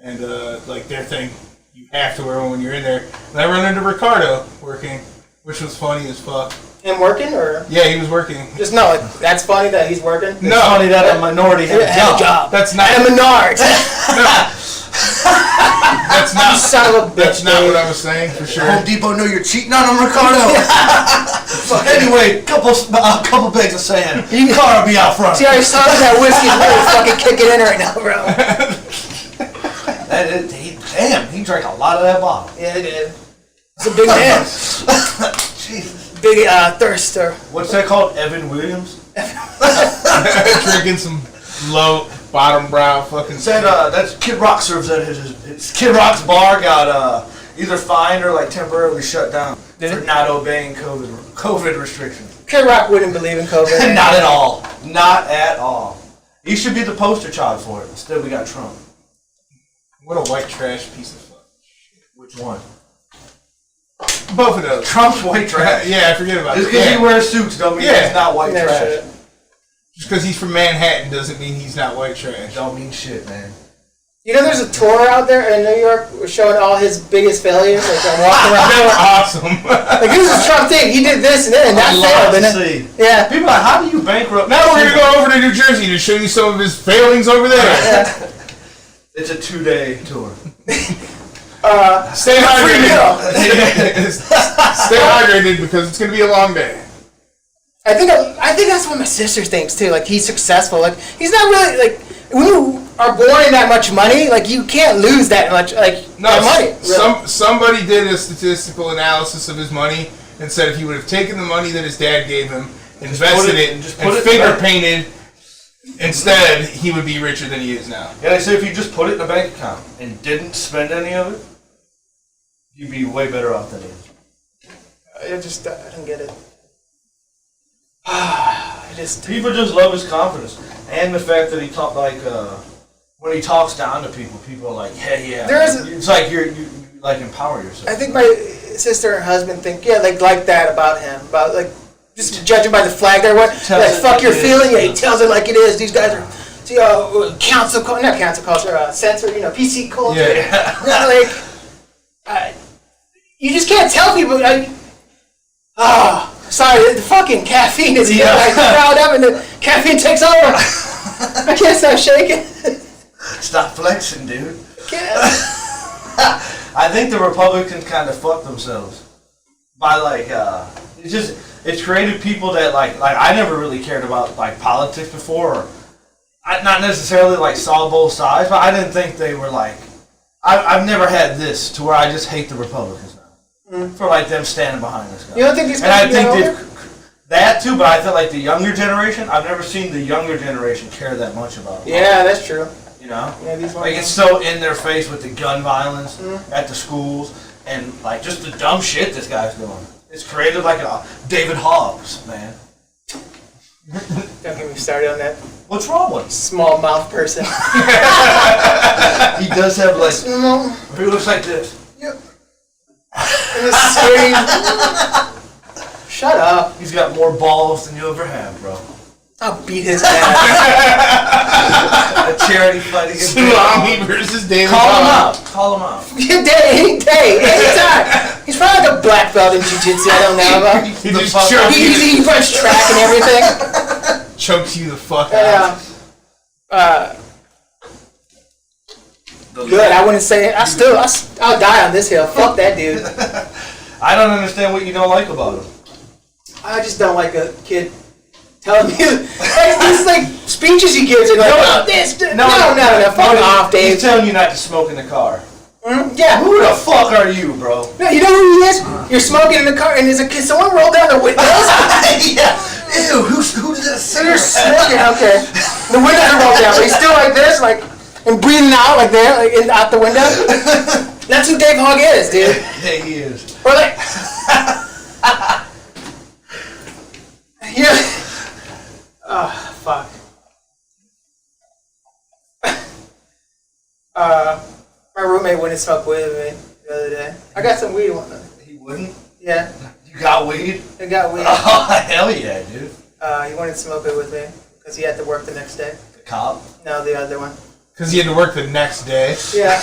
A: and their thing, you have to wear one when you're in there. And I run into Ricardo working, which was funny as fuck.
C: Him working, or?
A: Yeah, he was working.
C: Just no, that's funny that he's working.
B: It's funny that a minority had a job.
A: That's not
C: a Menards.
A: That's not.
C: You son of a bitch.
A: That's not what I was saying for sure.
B: Home Depot know you're cheating on them, Ricardo. Anyway, couple bags of sand. Car will be out front.
C: See how he's talking that whiskey's really fucking kicking in right now, bro.
B: He drank a lot of that bottle.
C: Yeah, he did. It's a big man.
B: Jesus.
C: Big thirster.
B: What's that called? Evan Williams?
A: Drinking some low bottom brow fucking.
B: Said that's Kid Rock serves at his Kid Rock's bar got either fined or temporarily shut down for not obeying COVID restrictions.
C: Kid Rock wouldn't believe in COVID.
B: Not at all. Not at all. He should be the poster child for it. Instead, we got Trump.
A: What a white trash piece of fuck.
B: Which one?
A: Both of those.
B: Trump's white trash.
A: Yeah, I forget about it.
B: Just because he wears suits don't mean he's not white trash.
C: Shit.
A: Just because he's from Manhattan doesn't mean he's not white trash.
B: Don't mean shit, man.
C: There's a tour out there in New York showing all his biggest failures. Walking around.
A: Awesome.
C: This is a Trump thing. He did this and then that failed, didn't it? Yeah.
B: People are like, how do you bankrupt?
A: Now we're going to go over to New Jersey to show you some of his failings over there.
C: Yeah.
B: It's a 2-day tour.
A: Stay hydrated. Stay hydrated because it's going to be a long day.
C: I think that's what my sister thinks too. He's successful. He's not really when you are born in that much money, you can't lose that much that money. Really.
A: Somebody did a statistical analysis of his money and said if he would have taken the money that his dad gave him, invested it, and finger painted instead, he would be richer than he is now.
B: Yeah, they say if you just put it in a bank account and didn't spend any of it, you'd be way better off than he is.
C: I don't get it.
B: People just love his confidence and the fact that he talk when he talks down to people are like, yeah. It's like you empower yourself.
C: I think my sister and husband think like that about him, about just judging by the flag they're wearing. Fuck your feeling. Yeah, he tells it like it is. These guys are not cancel culture, censor. PC culture.
A: Yeah.
C: You just can't tell people. Sorry, the fucking caffeine is crowd up and the caffeine takes over. I can't stop shaking.
B: Stop flexing, dude. I think the Republicans kind of fucked themselves by it's created people that I never really cared about politics before. Or I not necessarily saw both sides, but I didn't think they were I've never had this to where I just hate the Republicans now for them standing behind this guy.
C: You don't think these
B: and I
C: guys
B: think that too, but I feel the younger generation. I've never seen the younger generation care that much about it.
C: Yeah, that's true.
B: You know?
C: Yeah, these
B: like, it's so in their face with the gun violence at the schools and, like, just the dumb shit this guy's doing. It's created like a David Hobbs, man.
C: Don't get me started on that.
B: What's wrong with him?
C: Small mouth person.
B: He does have, like, he looks like this.
C: Yep. And the scary. Shut up.
B: He's got more balls than you ever have, bro.
C: I'll beat his ass.
B: A charity fight against
A: Suami versus David.
B: Call him out. Call him out.
C: Anytime. He's probably like a black belt in jiu-jitsu. I don't know about.
A: He just chokes
C: He runs track and everything.
A: Chokes you the fuck out.
C: Good. I wouldn't say it. I'll die on this hill. Fuck that dude.
B: I don't understand what you don't like about him.
C: I just don't like a kid telling me these like speeches he gives and like no, fuck off, Dave.
B: He's telling you not to smoke in the car.
C: Yeah.
B: Who the fuck are you, bro?
C: No, you know who he is? You're smoking in the car and there's a kid. Someone rolled down the windows.
B: Yeah. Ew. Who did that?
C: So you're smoking. Okay. The windows are rolled down, but he's still like this, like and breathing out like there, like out the window. That's who Dave Hogg is, dude.
B: Yeah, he is.
C: Or like. Yeah. Oh, fuck. My roommate wouldn't smoke weed with me the other day. I got some weed one night.
B: He wouldn't?
C: Yeah.
B: You got weed?
C: I got weed.
B: Oh, hell yeah, dude.
C: He wanted to smoke it with me because he had to work the next day.
B: The cop?
C: No, the other one.
A: Because he had to work the next day.
C: Yeah.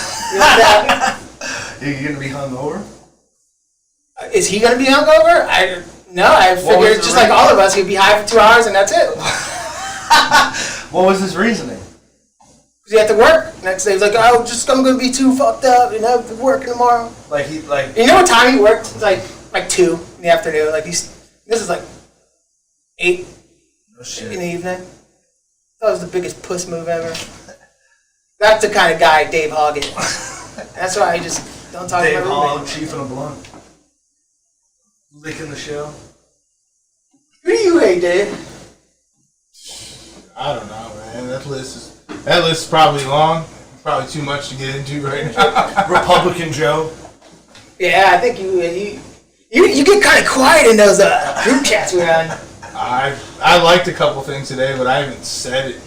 B: Are you going to be hungover?
C: Is he going to be hungover? No, I figured just like all of us, he'd be high for 2 hours and that's it.
B: What was his reasoning?
C: Because he had to work. Next day, he was like, I'm going to be too fucked up and have to work tomorrow.
B: You
C: know what time he worked? It's like 2 in the afternoon. Like this is like 8 in the evening. That was the biggest puss move ever. That's the kind of guy Dave Hogg is. That's why I just don't talk
B: Dave
C: about
B: Hogg, chief in a blunt. Licking the shell.
C: Who do you hate, Dave?
A: I don't know, man. That list is probably long. Probably too much to get into right now.
B: Republican Joe.
C: Yeah, I think you get kind of quiet in those group chats we're on.
A: I liked a couple things today, but I haven't said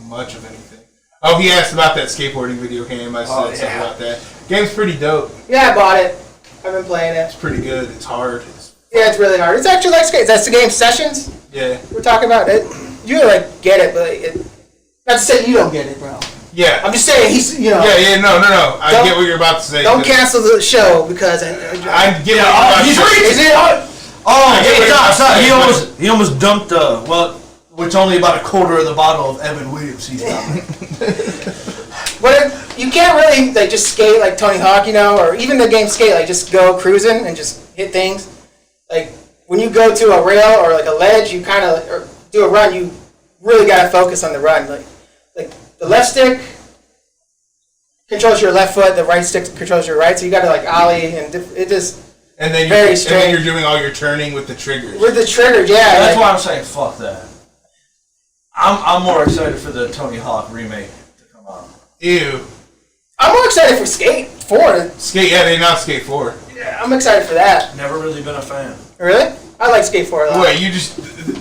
A: much of anything. Oh, he asked about that skateboarding video game. I said something about that. Game's pretty dope.
C: Yeah, I bought it. I've been playing it.
A: It's pretty good. It's hard.
C: Yeah, it's really hard. It's actually like skate. That's the game Sessions.
A: Yeah.
C: We're talking about it. You like get it, but not to say you don't get it, bro.
A: Yeah.
C: I'm just saying he's
A: Yeah, no. I get what you're about to say.
C: Don't cancel the show because
A: I get what you're about to say.
C: Is it?
B: He almost dumped which only about a quarter of the bottle of Evan Williams he's got.
C: But you can't really like just skate like Tony Hawk, or even the game Skate, like just go cruising and just hit things. Like when you go to a rail or like a ledge, you kind of or do a run. You really gotta focus on the run. Like the left stick controls your left foot, the right stick controls your right. So you gotta like ollie and it just
A: and then you're doing all your turning with the triggers.
C: With the triggers, yeah.
B: That's why I'm saying fuck that. I'm more excited for the Tony Hawk remake to come out.
A: Ew.
C: I'm more excited for Skate 4.
A: They announced Skate 4.
C: Yeah, I'm excited for that.
B: Never really been a fan.
C: Really? I like Skate 4 a lot.
A: Wait,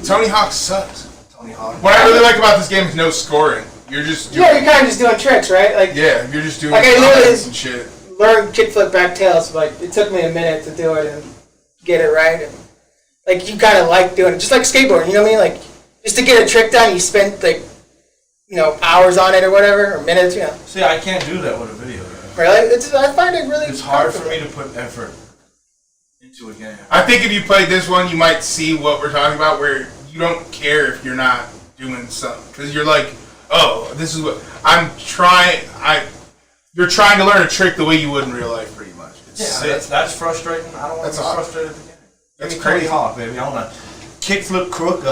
A: Tony Hawk sucks.
B: Tony Hawk.
A: What I really like about this game is no scoring. You're just
C: you're kind of just doing tricks, right?
A: You're just doing
C: like I literally
A: and shit.
C: Learned kickflip back tails. Like it took me a minute to do it and get it right. And like you kind of like doing it, just like skateboarding. You know what I mean? Like just to get a trick done, you spend hours on it or whatever, or minutes.
B: See, I can't do that with a video game.
C: Really? I find it really.
B: It's hard for me to put effort into a game.
A: I think if you played this one, you might see what we're talking about, where you don't care if you're not doing something because you're like, oh, this is what I'm trying. You're trying to learn a trick the way you would in real life, pretty much.
B: That's frustrating. I don't want to be frustrated at the game.
A: That's
B: crazy.
A: crazy.
B: Hawk, baby. I want to kickflip crook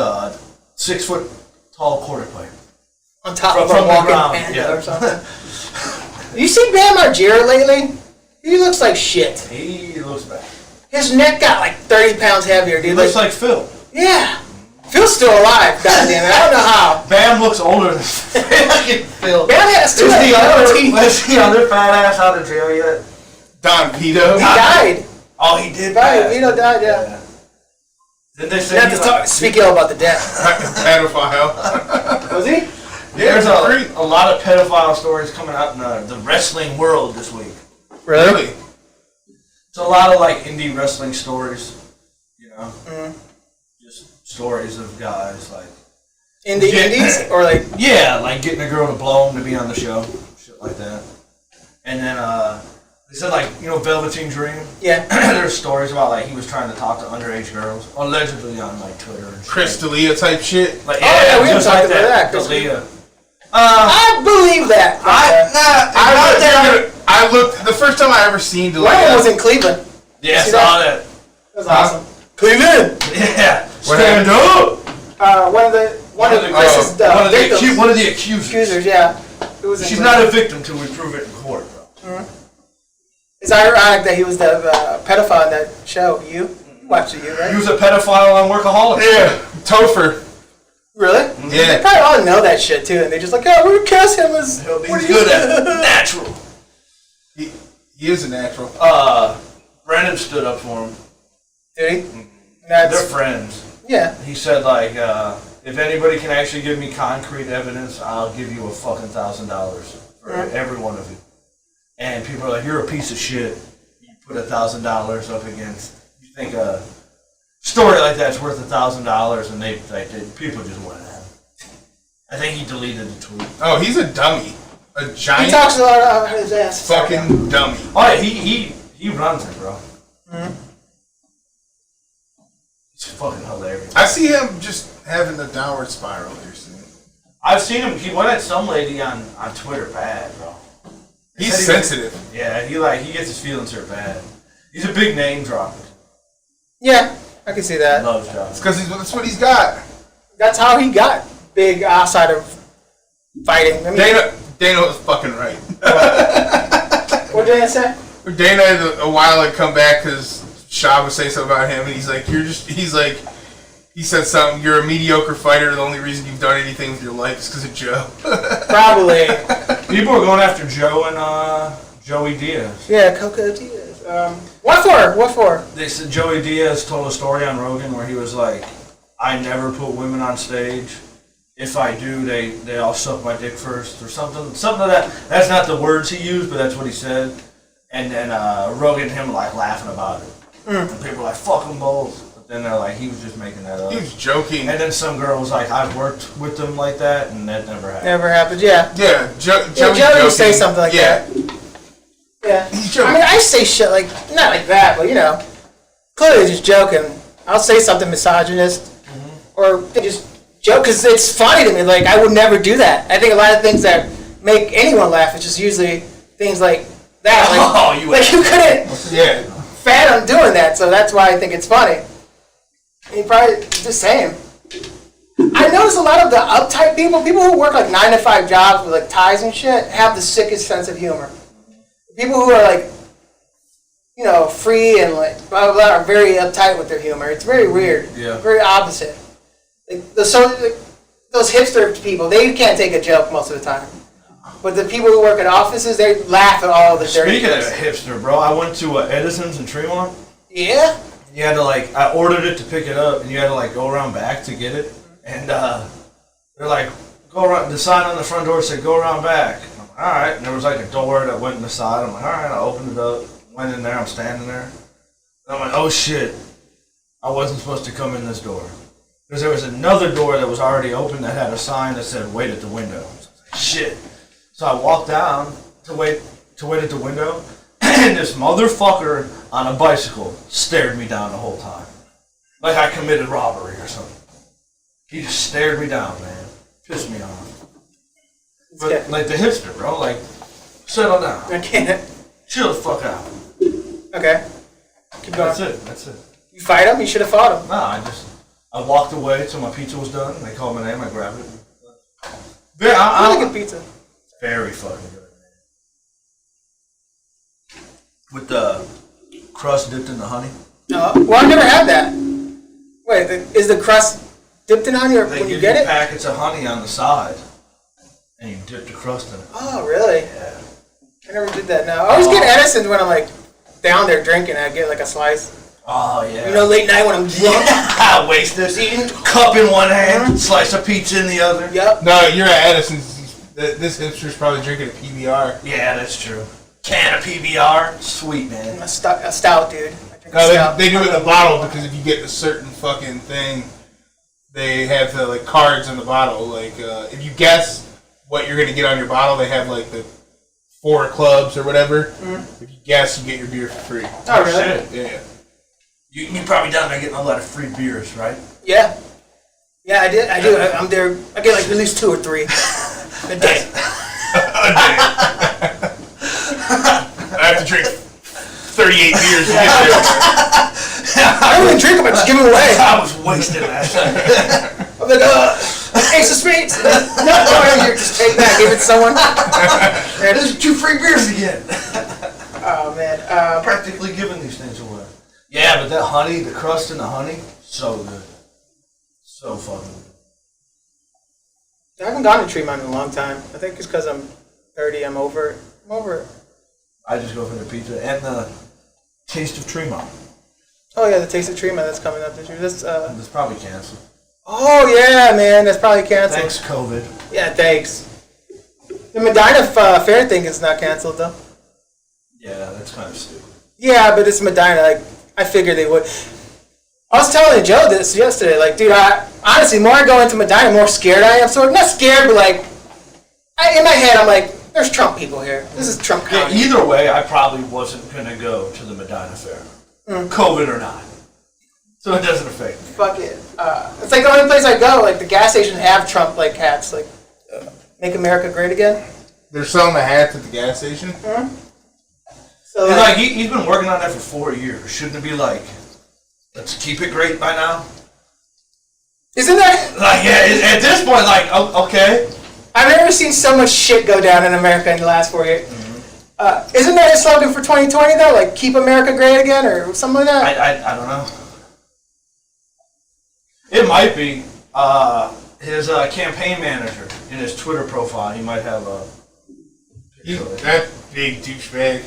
B: 6 foot tall quarter pipe
C: on top of a walking panda or something. You see Bam Margera lately? He looks like shit.
B: He looks bad.
C: His neck got like 30 pounds heavier, dude.
B: He looks like Phil.
C: Yeah. Phil's still alive, goddamn it. I don't know how.
B: Bam Bam looks older than fucking Phil.
C: Bam has two
B: Is the other fat ass out of jail yet?
A: Don Vito.
C: He died.
B: Oh, he did.
C: Vito died. Yeah.
B: Did they say?
C: You have to speak ill about the death.
A: Pedophile.
C: Was he?
A: Yeah,
B: there's a lot of pedophile stories coming out in the wrestling world this week.
C: Really?
B: It's a lot of like indie wrestling stories, you know, just stories of guys like
C: indies or like
B: like getting a girl to blow him to be on the show, shit like that. And then they said like Velveteen Dream.
C: Yeah.
B: There's stories about like he was trying to talk to underage girls, allegedly on like Twitter. And
A: Chris D'Elia type shit.
B: Like,
C: we haven't talked about that.
B: D'Elia.
C: I believe that.
A: I looked the first time I ever seen
C: One of them was in Cleveland.
B: Yeah, I saw that.
C: That was awesome. Cleveland.
B: Yeah. Stand up.
C: One of the
B: accusers.
C: Yeah.
B: She's not a victim till we prove it in court, bro.
C: Mm-hmm. It's ironic that he was the pedophile in that show. You watched it, right?
B: He was a pedophile on Workaholics.
A: Yeah, Topher.
C: Really?
A: Yeah.
C: They probably all know that shit too, and they're just like, oh, we're gonna cast him as.
B: He's good at it. Natural.
A: He is a natural.
B: Brennan stood up for him.
C: Did he?
B: They're friends.
C: Yeah.
B: He said like, if anybody can actually give me concrete evidence, I'll give you a fucking $1,000 for every one of you. And people are like, you're a piece of shit. You put $1,000 up against. You think a story like that's worth $1,000, and people just want to have it. I think he deleted the tweet.
A: Oh, he's a dummy. A giant.
C: He talks a lot about his ass.
A: Fucking dummy.
B: Oh, yeah, he runs it, bro. Mm-hmm. It's fucking hilarious.
A: I see him just having a downward spiral here soon.
B: I've seen him. He went at some lady on Twitter bad, bro.
A: He's sensitive.
B: Yeah, he gets his feelings hurt bad. He's a big name dropper.
C: Yeah, I can see that.
B: Loves dropping.
A: It's because that's what he's got.
C: That's how he got big outside of fighting. I mean,
A: Dana was fucking right.
C: What did Dana say?
A: Dana a while had come back because Shaw would say something about him, and he said something, you're a mediocre fighter, the only reason you've done anything with your life is because of Joe.
C: Probably.
B: People are going after Joe and Joey Diaz.
C: Yeah, Coco Diaz. What for?
B: They said Joey Diaz told a story on Rogan where he was like, I never put women on stage. If I do, they all suck my dick first or something. Something like that. That's not the words he used, but that's what he said. And then Rogan and him were like laughing about it. And people were like, fuck them both. But then they're like, he was just making that up.
A: He was joking.
B: And then some girl was like, I've worked with them like that, and that never happened.
C: Never happened, yeah.
A: Yeah,
C: Joey would say something like that. Yeah. I mean, I say shit like, not like that, but clearly just joking. I'll say something misogynist, or just joke, because it's funny to me. Like, I would never do that. I think a lot of things that make anyone laugh is just usually things like that. Like, you couldn't fathom doing that, so that's why I think it's funny. And you probably the same. I notice a lot of the uptight people who work like 9-to-5 jobs with like ties and shit, have the sickest sense of humor. People who are like, free and like blah blah blah are very uptight with their humor. It's very weird.
B: Yeah.
C: Very opposite. Like those hipster people, they can't take a joke most of the time. But the people who work at offices, they laugh at all the dirty
B: Speaking
C: jokes.
B: of hipster, bro, I went to Edison's in Tremont.
C: Yeah?
B: You had to I ordered it to pick it up, and you had to go around back to get it. And they're like, go around. The sign on the front door said, go around back. And I'm like, all right. And there was a door that went in the side. I'm like, all right. I opened it up, went in there. I'm standing there. And I'm like, oh shit, I wasn't supposed to come in this door. Because there was another door that was already open that had a sign that said, wait at the window. So I was like, shit. So I walked down to wait at the window, and this motherfucker on a bicycle stared me down the whole time. Like I committed robbery or something. He just stared me down, man. Pissed me off. But like the hipster, bro, settle down.
C: I can't.
B: Chill the fuck out.
C: Okay. Keep going.
B: That's it.
C: You fight him? You should have fought him.
B: Nah, I walked away till my pizza was done. They called my name, I grabbed it.
C: I like a pizza.
B: Very fucking good, man. With the crust dipped in the honey.
C: Well, I've never had that. Wait, is the crust dipped it on you
B: They
C: when you
B: give
C: get
B: you
C: it?
B: packets of honey on the side, and you dip the crust in it.
C: Oh, really?
B: Yeah.
C: I never did that. No, I always get Edison's when I'm like down there drinking. I get like a slice.
B: Oh yeah.
C: You know, late night when I'm drunk.
B: I waste this. Cup in one hand, slice of pizza in the other.
C: Yep.
A: No, you're at Edison's. This hipster's probably drinking a PBR.
B: Yeah, that's true. Can of PBR, sweet man.
C: A stout, dude. I drink a
A: No,
C: stout.
A: they do it in the bottle because if you get a certain fucking thing, they have the like cards in the bottle. Like if you guess what you're gonna get on your bottle, they have like the 4 clubs or whatever. If you guess, you get your beer for free.
C: Oh, really?
B: Shit.
A: Yeah.
B: You're probably down there getting a lot of free beers, right?
C: Yeah. Yeah, I do. I'm there. I get like at least 2 or 3 a day.
A: I have to drink 38 beers to get there.
C: I don't even drink them. I just give them away.
B: I was wasted last night.
C: I'm like, Ace of Spades. No, you just take that, give it to someone.
B: There's 2 free beers again.
C: Oh man.
B: Practically giving these things away. Yeah, but that honey, the crust in the honey, so good. So fucking good.
C: I haven't gone to Tremont in a long time. I think it's because I'm 30. I'm over it.
B: I just go for the pizza and the taste of Tremont.
C: Oh yeah, the Taste of Tremont that's coming up this year.
B: It's probably canceled.
C: Oh yeah, man, that's probably canceled.
B: Thanks, COVID.
C: Yeah, thanks. The Medina Fair thing is not canceled though.
B: Yeah, that's kind of stupid.
C: Yeah, but it's Medina. Like I figured they would. I was telling Joe this yesterday. Like, dude, honestly, the more I go into Medina, the more scared I am. So I'm not scared, but like, in my head, I'm like, there's Trump people here. This is Trump
B: Yeah,
C: County.
B: either way, I probably wasn't going to go to the Medina Fair. COVID or not. So it doesn't affect me.
C: Fuck it. It's like the only place I go. Like the gas stations have Trump like hats. Like, make America great again.
A: They're selling the hats at the gas station.
C: So
B: And like he's been working on that for 4 years. Shouldn't it be like, let's keep it great by now?
C: isn't that?
B: Like, yeah, at this point, like, okay.
C: I've never seen so much shit go down in America in the last 4 years. Isn't that a slogan for 2020 though? Like, keep America great again or something like that?
B: I don't know. It might be. His campaign manager in his Twitter profile, he might have a picture of it.
A: That big douchebag.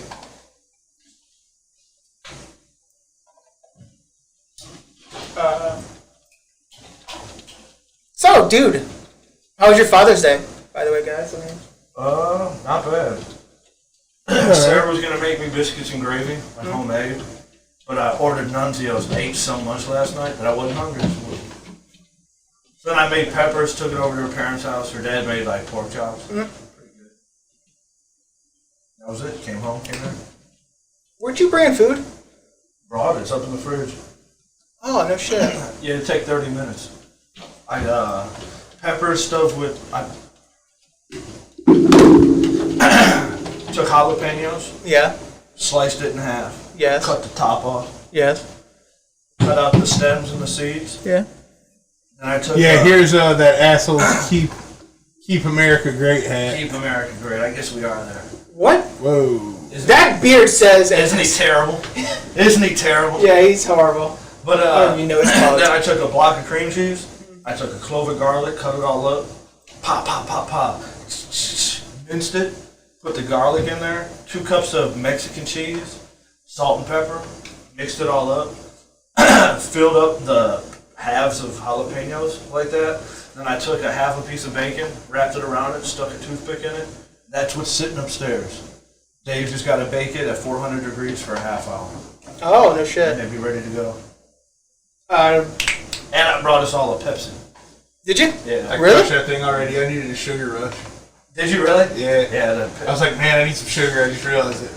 C: So, dude, how was your Father's Day? By the way, guys. I mean,
B: Not bad. Sarah was gonna make me biscuits and gravy, like homemade, but I ordered Nunzio's and ate so much last night that I wasn't hungry. So then I made peppers, took it over to her parents' house. Her dad made like pork chops. Pretty good. That was it. Came home, came in.
C: where'd you bring food?
B: Brought it. It's up in the fridge.
C: Oh, no shit.
B: Yeah, it'd take 30 minutes. I peppers stuffed with. I took jalapenos,
C: Yeah.
B: sliced it in half,
C: Yes.
B: cut the top off,
C: Yes.
B: cut out the stems and the seeds.
C: Yeah.
B: And I took
A: Yeah, here's that asshole's keep America great hat.
B: Keep America Great. I guess we are there.
C: What?
A: Whoa.
C: That beard says.
B: Isn't he terrible? Isn't he terrible?
C: Yeah, he's horrible.
B: But
C: I don't even know his color.
B: then I took a block of cream cheese. I took a clove of garlic, cut it all up, pop, pop, pop, pop, minced it, put the garlic in there, 2 cups of Mexican cheese, salt and pepper, mixed it all up, filled up the halves of jalapenos like that. Then I took a half a piece of bacon, wrapped it around it, stuck a toothpick in it. That's what's sitting upstairs. Dave just got to bake it at 400 degrees for a half hour.
C: Oh, no
B: And
C: shit.
B: they'd be ready to go.
C: And
B: I brought us all a Pepsi.
C: did you?
B: Yeah.
A: I
C: Really?
A: crushed that thing already. I needed a sugar rush.
B: Did you really?
A: Yeah.
B: Yeah,
A: I was like, man, I need some sugar. I just realized it.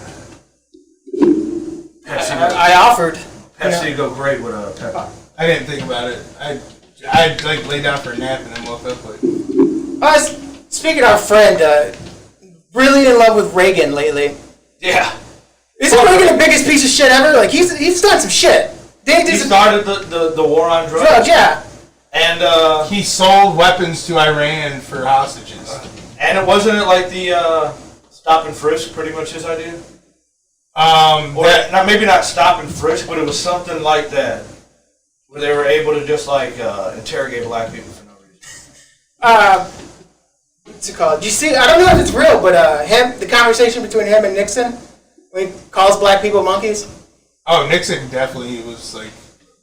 B: Pepsi.
C: I offered.
B: Pepsi go great with a pepper.
A: I didn't think about it. I like lay down for a nap and then woke up like.
C: Speaking of our friend, really in love with Reagan lately.
B: Yeah.
C: Isn't Reagan the biggest piece of shit ever? Like he's done some shit. Dave
B: He
C: did some
B: started the war on drugs.
C: drugs, yeah.
B: And
A: He sold weapons to Iran for hostages.
B: it wasn't it like the stop and frisk, pretty much his idea? Or
A: That,
B: not maybe not stop and frisk, but it was something like that. where they were able to just like interrogate black people for no reason.
C: What's it called? Did you see? I don't know if it's real, but the conversation between him and Nixon when he calls black people monkeys.
A: Oh, Nixon definitely was like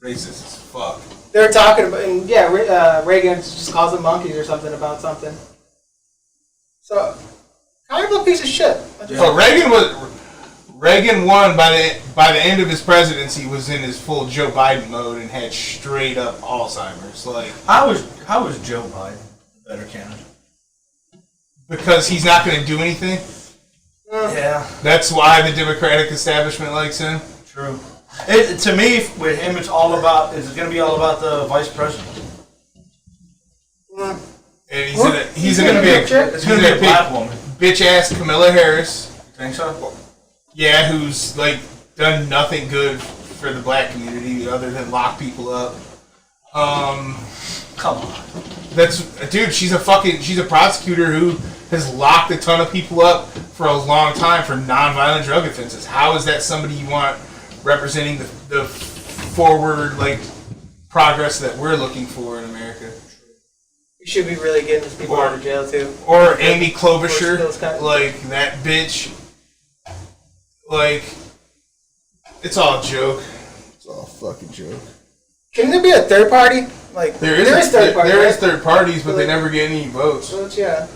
A: racist as fuck.
C: They were talking about, and Reagan just calls them monkeys or something about something. So, kind of a piece of shit.
A: So Reagan won by the end of his presidency, was in his full Joe Biden mode and had straight up Alzheimer's. Like,
B: how was Joe Biden the better candidate?
A: Because he's not going to do anything.
B: Yeah,
A: that's why the Democratic establishment likes him.
B: True. To me, with him, it's going to be all about the vice president.
A: And he's going to be a black woman, bitch ass Kamala Harris.
B: You think so?
A: Yeah, who's like done nothing good for the black community other than lock people up.
B: Come on.
A: She's a prosecutor who has locked a ton of people up for a long time for nonviolent drug offenses. How is that somebody you want representing the forward like progress that we're looking for in America?
C: You should be really getting these people out of jail too.
A: Or Amy Klobuchar, like that bitch. Like, it's all a joke. It's all a fucking joke.
C: Can there be a third party? Like there is third
A: parties, but they never get any votes.
C: Yeah.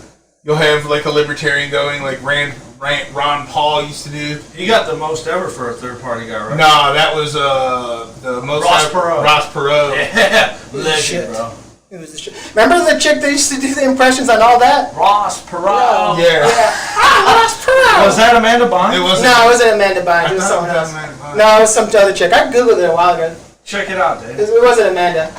A: You'll have like a libertarian going, like Ron Paul used to do.
B: He got the most ever for a third party guy, right?
A: Nah, that was the most. Ross Perot.
B: Yeah, legend, bro.
C: It was the shit. Remember the chick that used to do the impressions on all that?
B: Ross Perot.
A: Yeah.
C: Ross Perot.
B: Was that Amanda Bynes?
C: No, it wasn't Amanda Bynes. It was someone else. No, it was some other chick. I googled it a while ago.
B: Check it out, Dave.
C: It wasn't Amanda.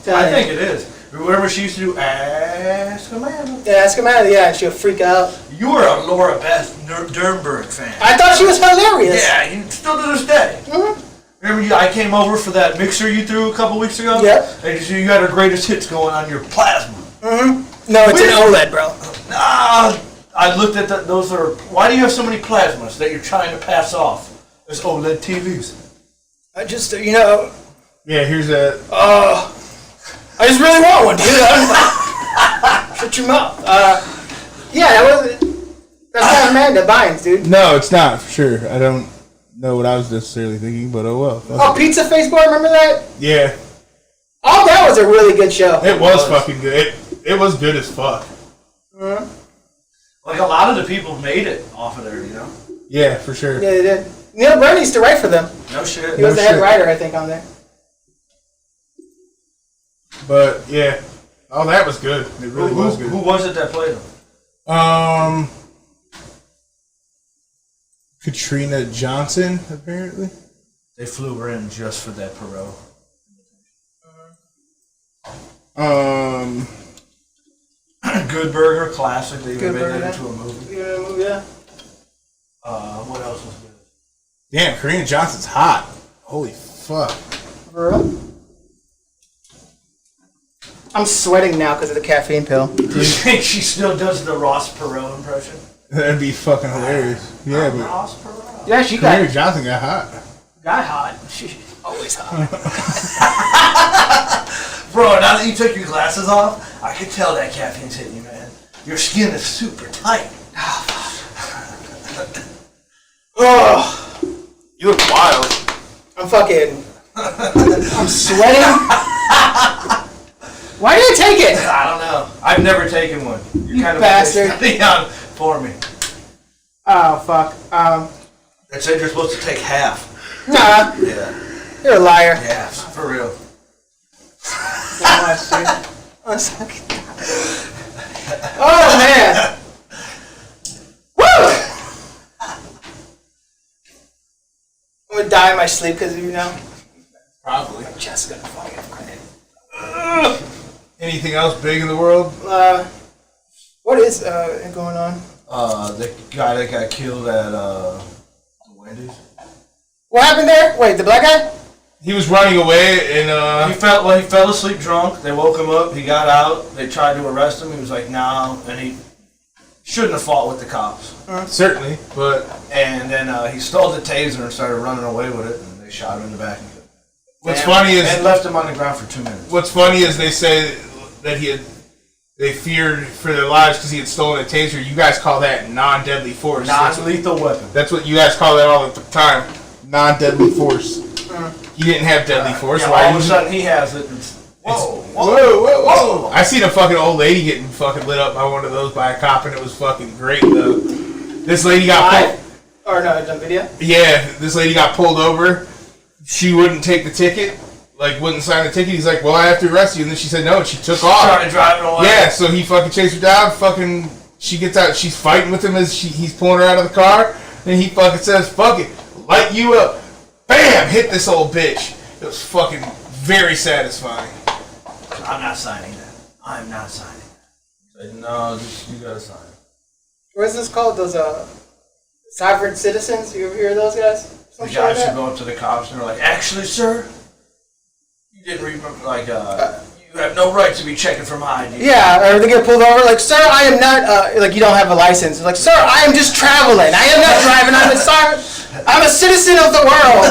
B: I think it is. Remember she used to do Ask Amanda?
C: Yeah, Ask Amanda, yeah, and she'll freak out.
B: You were a Laura Beth Dernberg fan.
C: I thought she was hilarious.
B: Yeah, you still to this day.
C: Mm-hmm.
B: Remember I came over for that mixer you threw a couple weeks ago?
C: Yep.
B: And you had our greatest hits going on your plasma.
C: Mm-hmm. No, it's an OLED, bro.
B: Nah, I looked at that. Those are. Why do you have so many plasmas that you're trying to pass off as OLED TVs?
C: I just,
A: Yeah, here's that.
C: I just really want one, dude. Shut your mouth. That's not Amanda Bynes, dude.
A: No, it's not for sure. I don't know what I was necessarily thinking, but oh well.
C: Pizza Face Boy, remember that?
A: Yeah.
C: Oh, that was a really good show.
A: It was fucking good. It was good as fuck.
C: Mm-hmm.
B: Like a lot of the people made it off of there, you know?
A: Yeah, for sure.
C: Yeah, they did. Neil Brennan used to write for them.
B: No shit.
C: He was the head writer, I think, on there.
A: But yeah, that was good. It really was good.
B: Who was it that played him?
A: Katrina Johnson, apparently.
B: They flew her in just for that Perot. Good Burger, classic. They even made that into a movie.
C: Yeah.
B: What else was good?
A: Damn, Katrina Johnson's hot. Holy fuck.
C: For real? I'm sweating now because of the caffeine pill.
B: Do you think she still does the Ross Perot impression?
A: That'd be fucking hilarious. Yeah, but
B: Ross Perot.
C: Yeah, she
A: Katrina Johnson got hot.
C: Got hot. She's always hot.
B: Bro, now that you took your glasses off, I can tell that caffeine's hitting you, man. Your skin is super tight.
C: Oh,
A: You look wild.
C: I'm sweating. Why did I take it?
B: I don't know. I've never taken one. You're
C: You
B: kind of
C: bastard.
B: on for me.
C: Oh, fuck.
B: It said you're supposed to take half.
C: Nah.
B: Yeah.
C: You're a liar.
B: Yeah, for real.
C: Oh, man. Woo! I'm gonna die in my sleep because
A: Probably.
C: my chest is gonna fucking crack.
A: Anything else big in the world?
C: What is going on?
B: The guy that got killed at the Wendy's.
C: What happened there? Wait, the black guy?
A: He was running away and
B: He fell asleep drunk. They woke him up. He got out. They tried to arrest him. He was like, "No," and he shouldn't have fought with the cops.
A: certainly, but
B: And then he stole the taser and started running away with it. And they shot him in the back and killed him.
A: What's funny is
B: and left him on the ground for 2 minutes.
A: What's funny is they say that they feared for their lives because he had stolen a taser. You guys call that non-deadly force.
B: Non-lethal weapon.
A: That's what you guys call that all the time. Non-deadly force. He didn't have deadly force.
B: Yeah,
A: Why
B: all of a sudden he has it.
A: Whoa. I seen a fucking old lady getting fucking lit up by one of those by a cop, and it was fucking great though. This lady got pulled.
C: Or no, the video?
A: Yeah, this lady got pulled over. She wouldn't take the ticket. Like, wouldn't sign the ticket. He's like, well, I have to arrest you. And then she said no, and she took off.
B: Started driving away.
A: Yeah, so he fucking chased her down. Fucking, she gets out. She's fighting with him as he's pulling her out of the car. And he fucking says, fuck it, light you up. Bam! Hit this old bitch. It was fucking very satisfying.
B: I'm not signing that. I'm not signing that. No, you gotta sign it.
C: What's this called? Those sovereign citizens? You ever hear of those guys?
B: The guys should go up to the cops and they're like, actually, sir, you didn't remember, like, you have no right to be checking for my ID.
C: Yeah, or they get pulled over, like, sir, I am not, like, you don't have a license. Like, sir, I am just traveling. I am not driving. I'm a citizen of the world.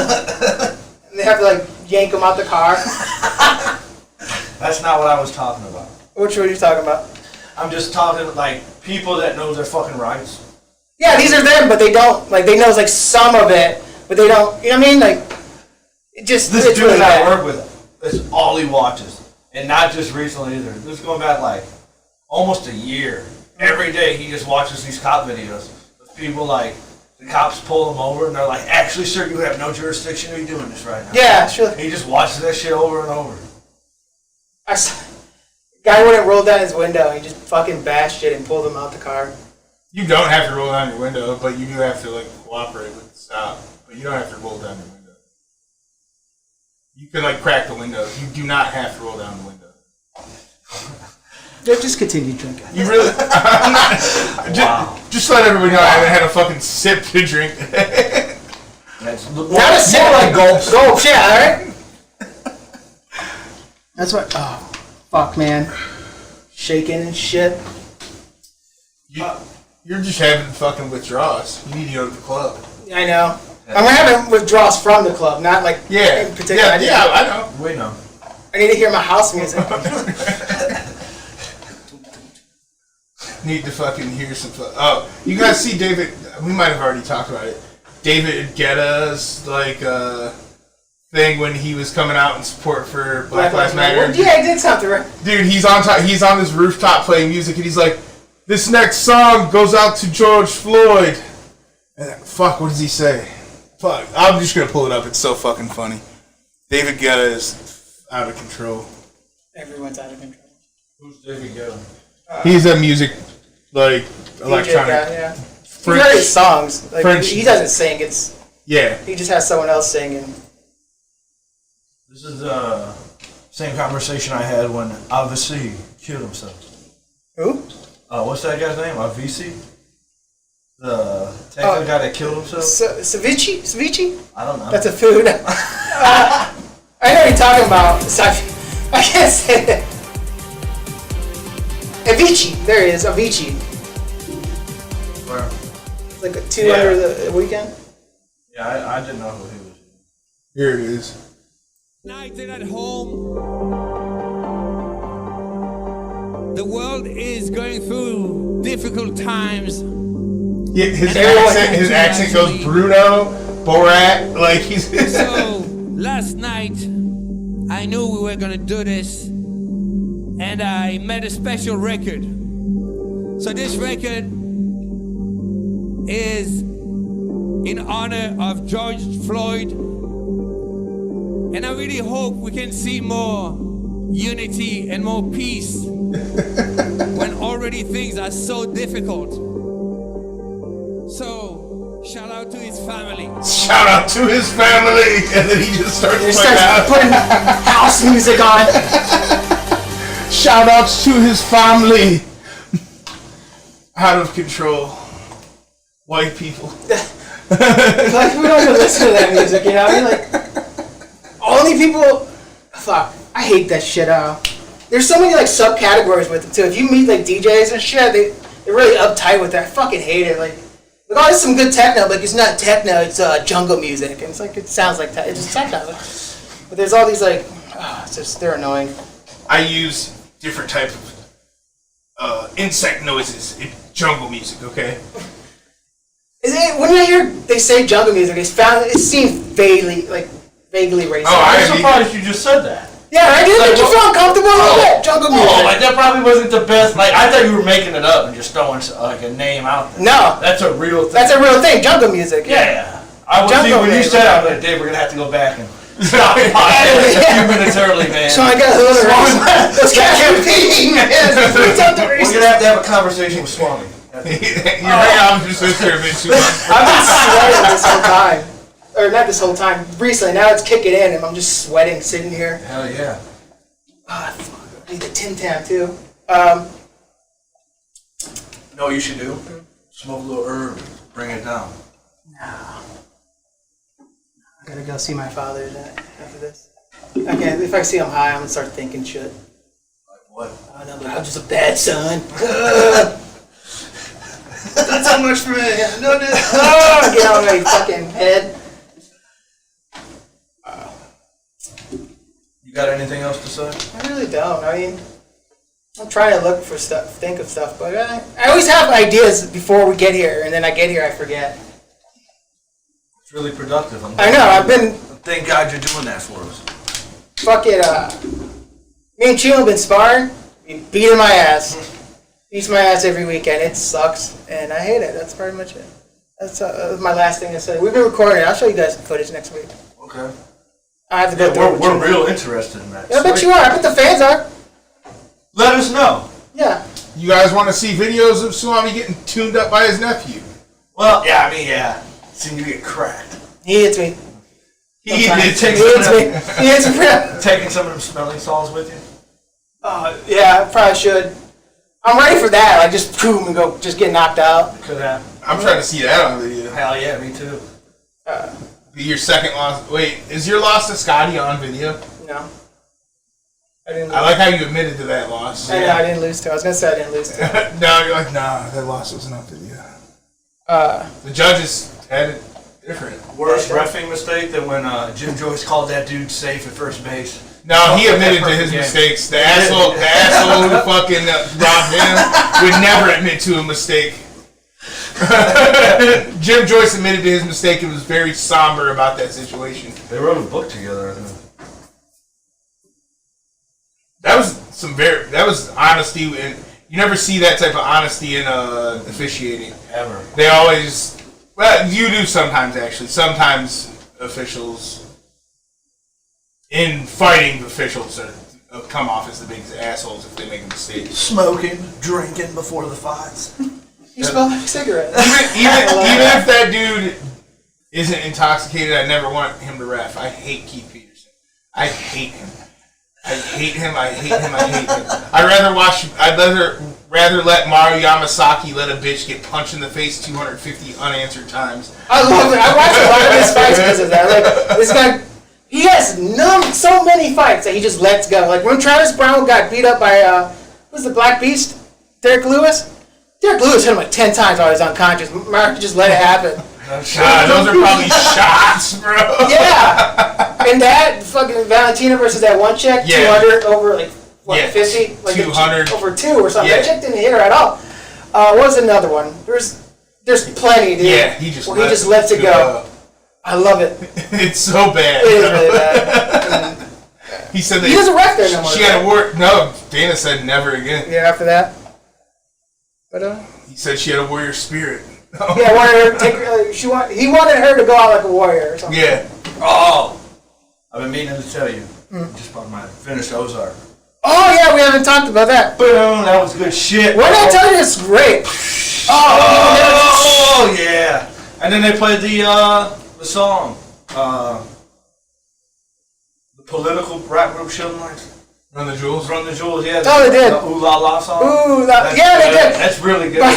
C: And they have to, like, yank them out the car.
B: That's not what I was talking about.
C: Which one are you talking about?
B: I'm just talking, like, people that know their fucking rights.
C: Yeah, these are them, but they don't, like, they know, like, some of it, but they don't, you know what I mean? Like, it just,
B: This
C: it's
B: dude
C: really
B: that I
C: bad.
B: work with, that's all he watches. And not just recently either. This is going back, like, almost a year. Every day he just watches these cop videos of people, like, the cops pull him over and they're like, actually, sir, you have no jurisdiction to be doing this right now.
C: Yeah, sure.
B: And he just watches that shit over and over.
C: I saw, guy wouldn't roll down his window. He just fucking bashed it and pulled him out the car.
A: You don't have to roll down your window, but you do have to, like, cooperate with the stop. But you don't have to roll down your window. You can, like, crack the window. You do not have to roll down the window.
C: Just continue drinking.
A: You really...
B: Wow.
A: Just let everybody know I haven't had a fucking sip to drink.
B: That's
C: Not a sip, like gulps. Gulps, yeah, alright? That's what, oh, fuck, man. Shaking and shit.
A: You're just having fucking withdrawals. You need to go to the club.
C: I know. I'm having withdrawals from the club, not like
A: Yeah.
C: in particular.
A: Yeah, I know.
B: We know.
C: I need to hear my house music.
A: Need to fucking hear some... Oh, you guys see David... We might have already talked about it. David Guetta's, like, thing when he was coming out in support for Black Lives Matter.
C: Yeah, I did something right.
A: Dude, he's on this rooftop playing music, and he's like, this next song goes out to George Floyd. And fuck, what does he say? Fuck, I'm just gonna pull it up. It's so fucking funny. David Guetta is out of control.
C: Everyone's out of control.
B: Who's David Guetta?
A: He's a music, like, electronic.
C: Guy, yeah.
A: French,
C: You've heard his songs. Like,
A: French.
C: he doesn't sing. It's
A: Yeah.
C: he just has someone else singing.
B: This is the same conversation I had when Avicii killed himself.
C: Who?
B: What's that guy's name? Avicii? The techno guy that killed himself?
C: Ceviche? Ceviche?
B: I don't know.
C: That's a food. I know what you're talking about. I can't say it. Avicii. There he is. Avicii.
B: Where?
C: It's like a 2 under the weekend.
B: Yeah, I didn't know who he was.
A: Here it is.
D: United at home. The world is going through difficult times.
A: Yeah, his accent goes Bruno, Borat, like he's...
D: So, last night, I knew we were gonna do this, and I made a special record. So this record is in honor of George Floyd, and I really hope we can see more unity and more peace when already things are so difficult. So, shout out to his family.
A: Shout out to his family! And then he just starts
C: Putting house music on.
A: Shout outs to his family! Out of control. White people.
C: Like, we don't even listen to that music, you know what I mean? Like, only people... Fuck, I hate that shit. There's so many, like, subcategories with it, too. If you meet, like, DJs and shit, they're really uptight oh, fucking hate it. Like, oh, it's some good techno, but it's not techno, it's jungle music. And it's like, it sounds like that. It's just techno. But there's all these like, it's just they're annoying.
A: I use different type of insect noises in jungle music. Okay.
C: When I hear they say jungle music, it seems vaguely racist.
B: I'm surprised you just said that.
C: Yeah, I did. Did you feel uncomfortable with that jungle music?
B: Oh, like that probably wasn't the best. Like I thought you were making it up and just throwing like a name out there.
C: No,
B: that's a real thing.
C: That's a real thing. Jungle music.
B: Yeah. I was see when you said I was like, Dave, we're gonna have to go back and stop it a few minutes early, man.
C: So I got a little let's catch him peeing, man.
B: We're gonna have to have a conversation with Suami.
A: I'm just I've been
C: sweating this whole time. Or not this whole time. Recently, now it's kicking in and I'm just sweating sitting here.
B: Hell yeah.
C: I need the Tim Tam too.
B: Know what you should do? Smoke a little herb. Bring it down.
C: No. I gotta go see my father after this. Okay, if I see him high, I'm gonna start thinking shit.
B: Like what?
C: Oh no, but I'm just a bad son. That's how much for me. No. Get on my fucking head.
B: You got anything else to say?
C: I really don't. I mean, I'm trying to look for stuff, think of stuff, but I always have ideas before we get here, and then I get here, I forget.
B: It's really productive.
C: I know.
B: Thank God you're doing that for us.
C: Fuck it. Me and Chino have been sparring. He beating my ass. Beats my ass every weekend. It sucks, and I hate it. That's pretty much it. That's my last thing to say. We've been recording it. I'll show you guys the footage next week.
B: Okay.
C: I have to go through it.
B: We're real interested in that.
C: Yeah, I bet you are. I bet the fans are.
B: Let us know.
C: Yeah.
A: You guys want to see videos of Suami getting tuned up by his nephew?
B: Well, yeah. Seeing you get cracked.
C: He hits me.
B: He hits me.
C: He hits me.
B: Taking some of them smelling salts with you?
C: Yeah, I probably should. I'm ready for that. Like, just boom and go, just get knocked out.
B: Could happen.
A: I'm trying to see that on video.
B: Hell yeah, me too.
A: Your second loss. Wait, is your loss to Scotty on video?
C: No. I didn't lose.
A: I like how you admitted to that loss.
C: I know, I didn't lose to. I was going to say I didn't lose to.
A: No, you're like, nah, that loss wasn't on video. The judges had it different.
B: Worst reffing mistake than when Jim Joyce called that dude safe at first base.
A: No, he admitted to his mistakes. The asshole who fucking robbed him would never admit to a mistake. Jim Joyce admitted to his mistake and was very somber about that situation.
B: They wrote a book together, I think.
A: That was honesty, and you never see that type of honesty in officiating.
B: Ever.
A: They always, well, you do sometimes actually. Sometimes officials, in fighting, officials come off as the biggest assholes if they make a mistake.
B: Smoking, drinking before the fights.
C: You smell like a cigarette.
A: Even if that dude isn't intoxicated, I never want him to ref. I hate Keith Peterson. I hate him. I'd rather let Mario Yamasaki let a bitch get punched in the face 250 unanswered times.
C: I love it. I watch a lot of his fights because of that. Like, this guy, he has so many fights that he just lets go. Like when Travis Brown got beat up by, who's the Black Beast? Derek Lewis? Derek Lewis hit him like 10 times while he was unconscious. Mark just let it happen.
A: Those are probably shots, bro.
C: Yeah. And that fucking Valentina versus that one chick, 200 over like, what, 50? Like
A: 200.
C: Over 2 or something. Yeah. That chick didn't hit her at all. What was another one? There's plenty, dude.
A: Yeah, he just
C: lets it go. I love it.
A: It's so bad.
C: It is really bad.
A: He said that
C: he doesn't ref there no more.
A: She had to work. No, Dana said never again.
C: Yeah, after that. But
A: he said she had a warrior spirit.
C: Yeah, wanted her to take. He wanted her to go out like a warrior or something.
A: Yeah.
B: Oh, I've been meaning to tell you. Just about my finished Ozark.
C: Oh yeah, we haven't talked about that.
B: Boom, that was good shit.
C: What did I tell you? It's great.
B: Oh yeah. And then they played the song, the political rap group Shelden.
A: Run the Jewels.
B: Run the Jewels. Yeah.
C: Oh, they did.
B: The Ooh La La song.
C: Yeah, they did.
B: That's really good.
C: But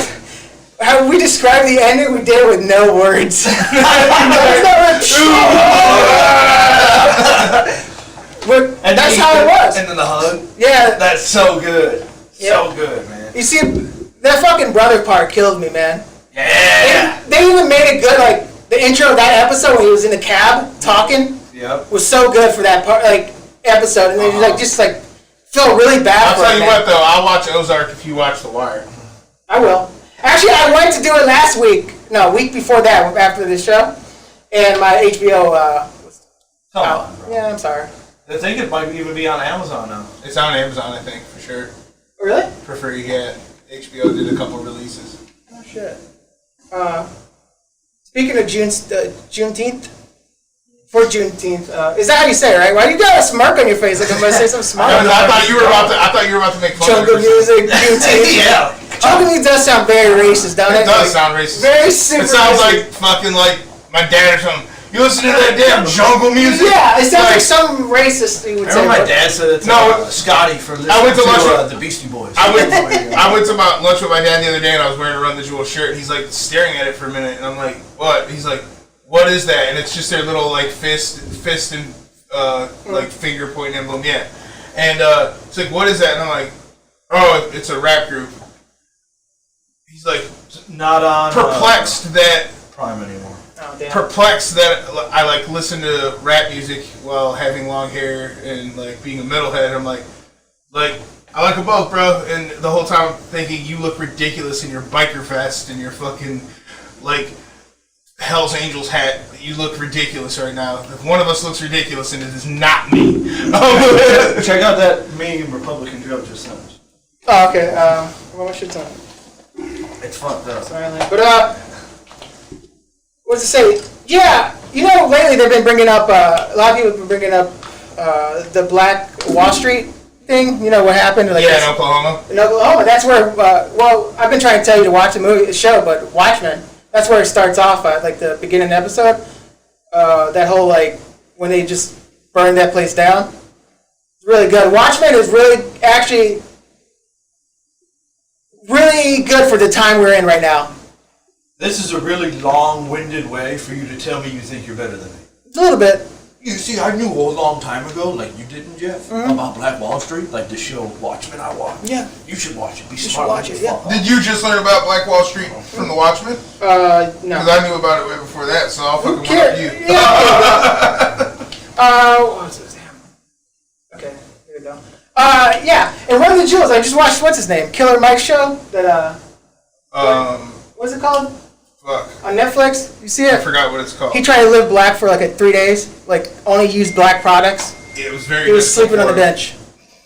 C: how we described the ending, we did it with no words. But that's how it was.
B: And then the hug.
C: Yeah.
B: That's so good.
C: Yeah.
B: So good, man.
C: You see, that fucking brother part killed me, man.
B: Yeah.
C: They even made it good, like the intro of that episode when he was in the cab talking.
B: Yep.
C: was so good for that part, like episode, and then just felt really bad.
A: I'll tell you what though, I'll watch Ozark if you watch The Wire.
C: I will. Actually, I went to do it last week. No, week before that, after the show, and my HBO was
B: Come
C: out.
B: on, bro.
C: Yeah, I'm sorry.
B: I think it might even be on Amazon now.
A: It's on Amazon, I think, for sure.
C: Really?
A: For free, yeah. HBO did a couple releases.
C: Oh shit. Speaking of Juneteenth. For Juneteenth, is that how you say it, right? Why you got a smirk on your face like I'm gonna say something smart?
A: I thought you were about to make fun
C: Jungle
A: of it.
C: music, Juneteenth.
B: Yeah.
C: Jungle music does sound very racist, don't it?
A: It does sound racist.
C: Very super
A: It sounds
C: racist.
A: like fucking like my dad or something. You listen to that damn jungle music?
C: Yeah, it sounds like some racist you would say.
B: Remember my dad said it to Scotty for listening
A: went to lunch
B: the Beastie Boys.
A: I went to my lunch with my dad the other day and I was wearing a Run the Jewel shirt and he's like staring at it for a minute and I'm like, what? He's like, what is that? And it's just their little like fist and like finger point emblem, yeah. And it's like, what is that? And I'm like, oh, it's a rap group. He's like,
B: not on
A: perplexed that
B: Prime anymore.
C: Oh, damn.
A: Perplexed that I like listen to rap music while having long hair and like being a metalhead. I'm like I like them both, bro. And the whole time I'm thinking you look ridiculous in your biker vest and your fucking like Hell's Angels hat. You look ridiculous right now. If one of us looks ridiculous, and it is not me.
B: Check out that meme Republican Joe just sent us.
C: Oh, okay. What's your time?
B: It's fucked up.
C: Sorry, but what's it say? Yeah, you know, lately they've been bringing up. A lot of people have been bringing up the Black Wall Street thing. You know what happened? Like
A: yeah, in Oklahoma.
C: In Oklahoma, that's where. Well, I've been trying to tell you to watch the show, but Watchmen. That's where it starts off at, like the beginning episode. That whole like when they just burned that place down. It's really good. Watchmen is actually really good for the time we're in right now.
B: This is a really long-winded way for you to tell me you think you're better than me.
C: A little bit.
B: You see, I knew a long time ago, like you didn't, Jeff, about Black Wall Street, like the show Watchmen I watched.
C: Yeah.
B: You should watch it. Be
C: You should
B: smart.
C: watch it, yeah.
A: Did you just learn about Black Wall Street from The Watchmen?
C: No.
A: Because I knew about it way before that, so I'll fucking one up you.
C: What's his name? Okay, here we go. Yeah, and Run the Jewels, I just watched, what's his name? Killer Mike's show? That, what's it called?
A: Fuck.
C: On Netflix? You see it?
A: I forgot what it's called.
C: He tried to live black for like 3 days, like only used black products.
A: It was very
C: He was sleeping on the bench.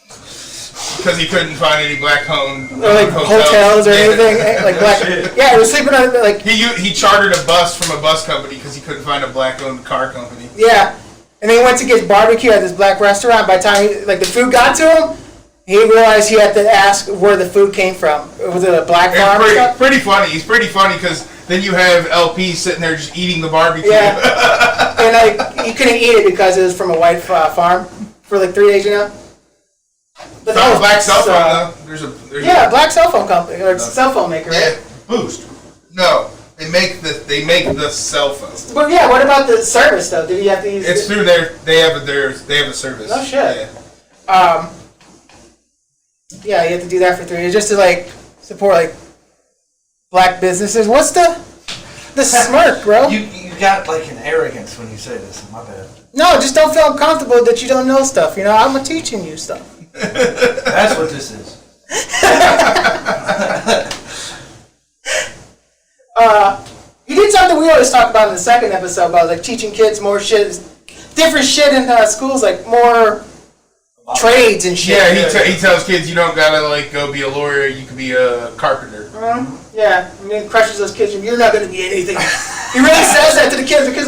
A: Because he couldn't find any black
C: Or like hotels or anything. Like black. Yeah, he was sleeping on like.
A: He chartered a bus from a bus company because he couldn't find a black-owned car company.
C: Yeah, and then he went to get barbecue at this black restaurant. By the time the food got to him, he realized he had to ask where the food came from. Was it a black farm or stuff?
A: Pretty funny. He's pretty funny because then you have LP sitting there just eating the barbecue.
C: Yeah, and like he couldn't eat it because it was from a white farm for like 3 days, you know. But
A: It's not a black cell phone though. There's
C: black cell phone company or cell phone maker, right?
A: Yeah. Boost. No, they make the cell phone.
C: But yeah, what about the service though? Did you have to use?
A: It's through they have the service.
C: No shit.
A: Yeah.
C: Yeah, you have to do that for 3 days just to like support like black businesses. What's the smirk, bro?
B: You got like an arrogance when you say this. My bad.
C: No, just don't feel uncomfortable that you don't know stuff. You know, I'm teaching you stuff.
B: That's what this is.
C: He did something we always talk about in the second episode about like teaching kids more shit, different shit in schools, like more trades and shit.
A: Yeah, he tells kids you don't gotta like go be a lawyer. You can be a carpenter.
C: Yeah, I mean, crushes those kids. You're not going to be anything. He really says that to the kids because,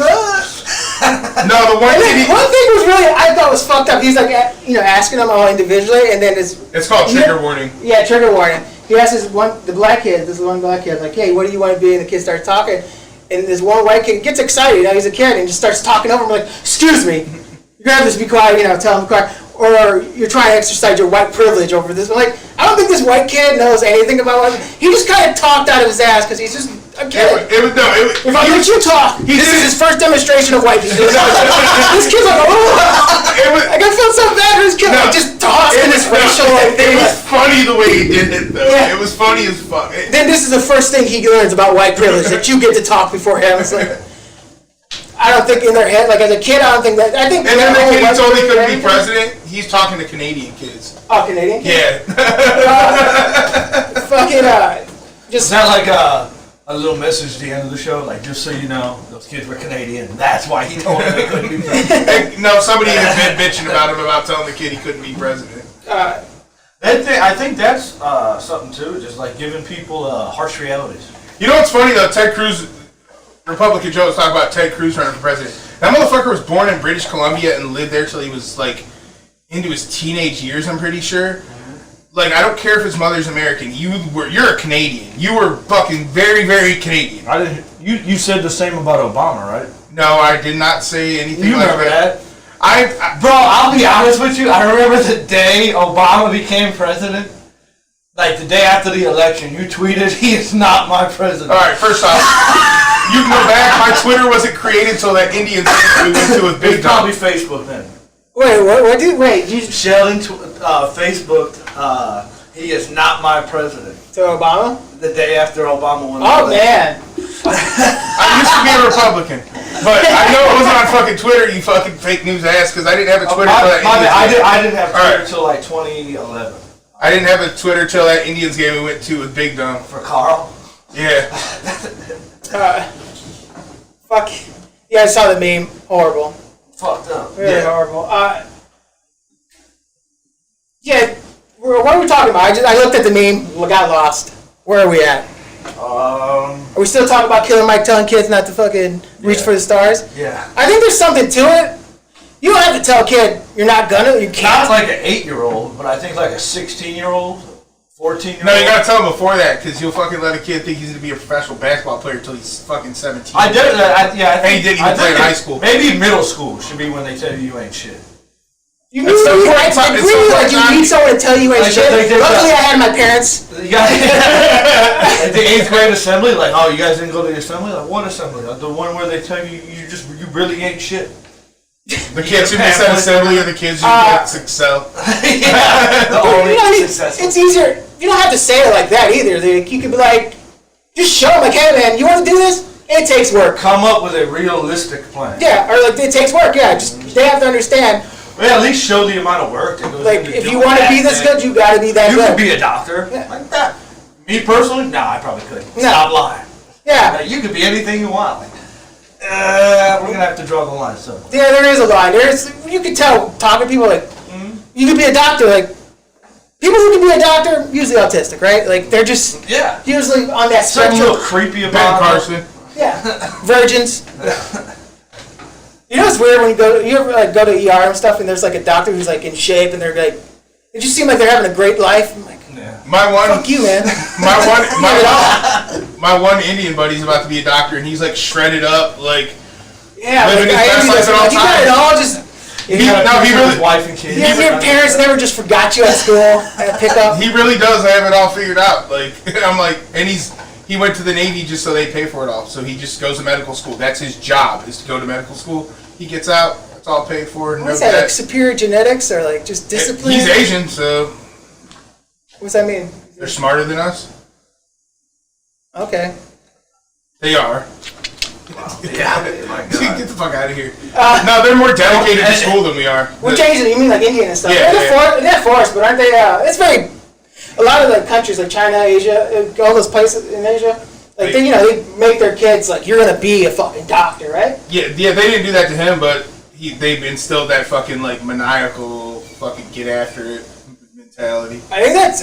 A: No, the one thing
C: one thing was really I thought was fucked up. He's like, asking them all individually, and then
A: it's called trigger warning.
C: Yeah, trigger warning. He asked this one black kid, like, hey, what do you want to be? And the kid starts talking, and this one white kid gets excited. You know, he's a kid and just starts talking over him like, excuse me, you're gonna have to be quiet. Tell him to be quiet. Or you're trying to exercise your white privilege over this. But like, I don't think this white kid knows anything about what he just kind of talked out of his ass because he's just a kid. If I let you talk, this is his first demonstration of white people. This kid's like, I felt so bad for this kid. Like, just tossing this racial thing.
A: It was funny the way he did it, though. Yeah. It was funny as fuck.
C: Then this is the first thing he learns about white privilege, that you get to talk before him. It's like, I don't think in their head, like as a kid, I don't think that. I think.
A: And then the kid who told he couldn't be president, he's talking to Canadian kids.
C: Oh, Canadian kids?
A: Yeah.
C: Fucking,
B: Is that like a little message at the end of the show? Like, just so you know, those kids were Canadian. That's why he told them they couldn't be president.
A: No, somebody has been bitching about him about telling the kid he couldn't be president.
B: I think that's something too, just like giving people harsh realities.
A: You know what's funny though? Ted Cruz, Republican Joe was talking about Ted Cruz running for president. That motherfucker was born in British Columbia and lived there till he was like into his teenage years, I'm pretty sure. Like, I don't care if his mother's American. You're a Canadian. You were fucking very, very Canadian.
B: I didn't. You said the same about Obama, right?
A: No, I did not say anything
B: You
A: like
B: remember
A: that.
B: that? Bro, I'll be honest with you. I remember the day Obama became president. Like, the day after the election, you tweeted, "He is not my president."
A: All right, first off, you can go back. My Twitter wasn't created until that Indian thing we went to with Big
B: It's
A: Dog.
B: probably Facebook then.
C: Wait, you
B: Shelden Facebooked, "He is not my president."
C: to Obama?
B: The day after Obama won.
C: Oh, man.
A: I used to be a Republican, but I know it wasn't on fucking Twitter, you fucking fake news ass, because I didn't have a Twitter till that Indians game.
B: I didn't have
A: All
B: Twitter
A: right.
B: till like 2011.
A: I didn't have a Twitter till that Indians game we went to with Big Dumb.
B: For Carl?
A: Yeah.
C: Fuck. Yeah, I saw the meme. Horrible.
B: Fucked up.
C: Really
A: Yeah.
C: horrible. Yeah, what are we talking about? I looked at the meme, got lost. Where are we at? Are we still talking about Killer Mike telling kids not to fucking reach for the stars?
B: Yeah.
C: I think there's something to it. You don't have to tell a kid you're not gonna, you
B: Not
C: can't.
B: like an 8-year-old, but I think like a 16-year-old, 14-year-old.
A: No, you gotta tell him before that, because you'll fucking let a kid think he's gonna be a professional basketball player until he's fucking 17.
B: I did that. Yeah, I think,
A: And he didn't even
B: I
A: play in
B: think
A: high school.
B: Maybe middle school should be when they tell you ain't shit.
C: You
A: It's so
C: need,
A: important
C: I
A: time- it's
C: agree,
A: so
C: like you
A: important
C: need someone to tell you ain't
B: Like,
C: shit.
B: they did
C: Luckily
B: that.
C: I had my parents.
B: You got at the 8th grade assembly, like, oh, you guys didn't go to the assembly? Like, what assembly? Like, the one where they tell you you really ain't shit.
A: The kids who miss that assembly are the kids who get excel.
B: Yeah, the only
C: You know,
B: successful.
C: it's easier. You don't have to say it like that either. Like, you could be like, just show them, like, hey man, you want to do this? It takes work.
B: Come up with a realistic plan.
C: Yeah, or like it takes work. Yeah, just they have to understand.
B: Well, at least show the amount of work that goes
C: Like,
B: into
C: if you
B: doing
C: want to
B: that
C: be this
B: thing.
C: good, you got to be that
B: You
C: good.
B: could be a doctor.
C: Yeah.
B: Like that. Me personally, no, I probably couldn't.
C: No.
B: Stop lying.
C: Yeah,
B: Like, you could be anything you want. Like, we're gonna have to draw the line somewhere.
C: yeah. There is a line. You can tell talking to people like you could be a doctor. Like people who can be a doctor usually autistic, right? Like they're just
B: Yeah.
C: usually on that
B: Something a
C: spectrum.
B: little creepy
A: Ben
B: about it.
A: Carson.
C: Yeah, virgins. You know what's weird when you ever like go to ER and stuff, and there's like a doctor who's like in shape, and they're like, they just seem like they're having a great life. I'm like,
B: Yeah.
A: My one,
C: fuck you, man.
A: my one Indian buddy's about to be a doctor, and he's like shredded up, like
C: Yeah,
A: living
C: like,
A: his
C: I
A: best
C: envy
A: life
C: this.
A: at all
C: Like, you got it
A: times.
C: all. Just
B: He
A: really-
B: his wife and kids.
C: your parents never just forgot you at school at pickup.
A: He really does have it all figured out. Like I'm like, and he went to the Navy just so they pay for it all. So he just goes to medical school. That's his job, is to go to medical school. He gets out, it's all paid for. No
C: What's that, like
A: debt.
C: superior genetics or like just discipline?
A: He's Asian, so
C: What's that mean?
A: they're smarter than us.
C: Okay.
A: They are.
B: Yeah. My God.
A: Get the fuck out of here. No, they're more dedicated to school than we are.
C: We're changing. You mean like Indian and stuff?
A: Yeah,
C: They're forced, but aren't they? It's very. A lot of the countries like China, Asia, all those places in Asia, like they make their kids like you're gonna be a fucking doctor, right?
A: Yeah, they didn't do that to him, but they've instilled that fucking like maniacal fucking get after it mentality.
C: I think that's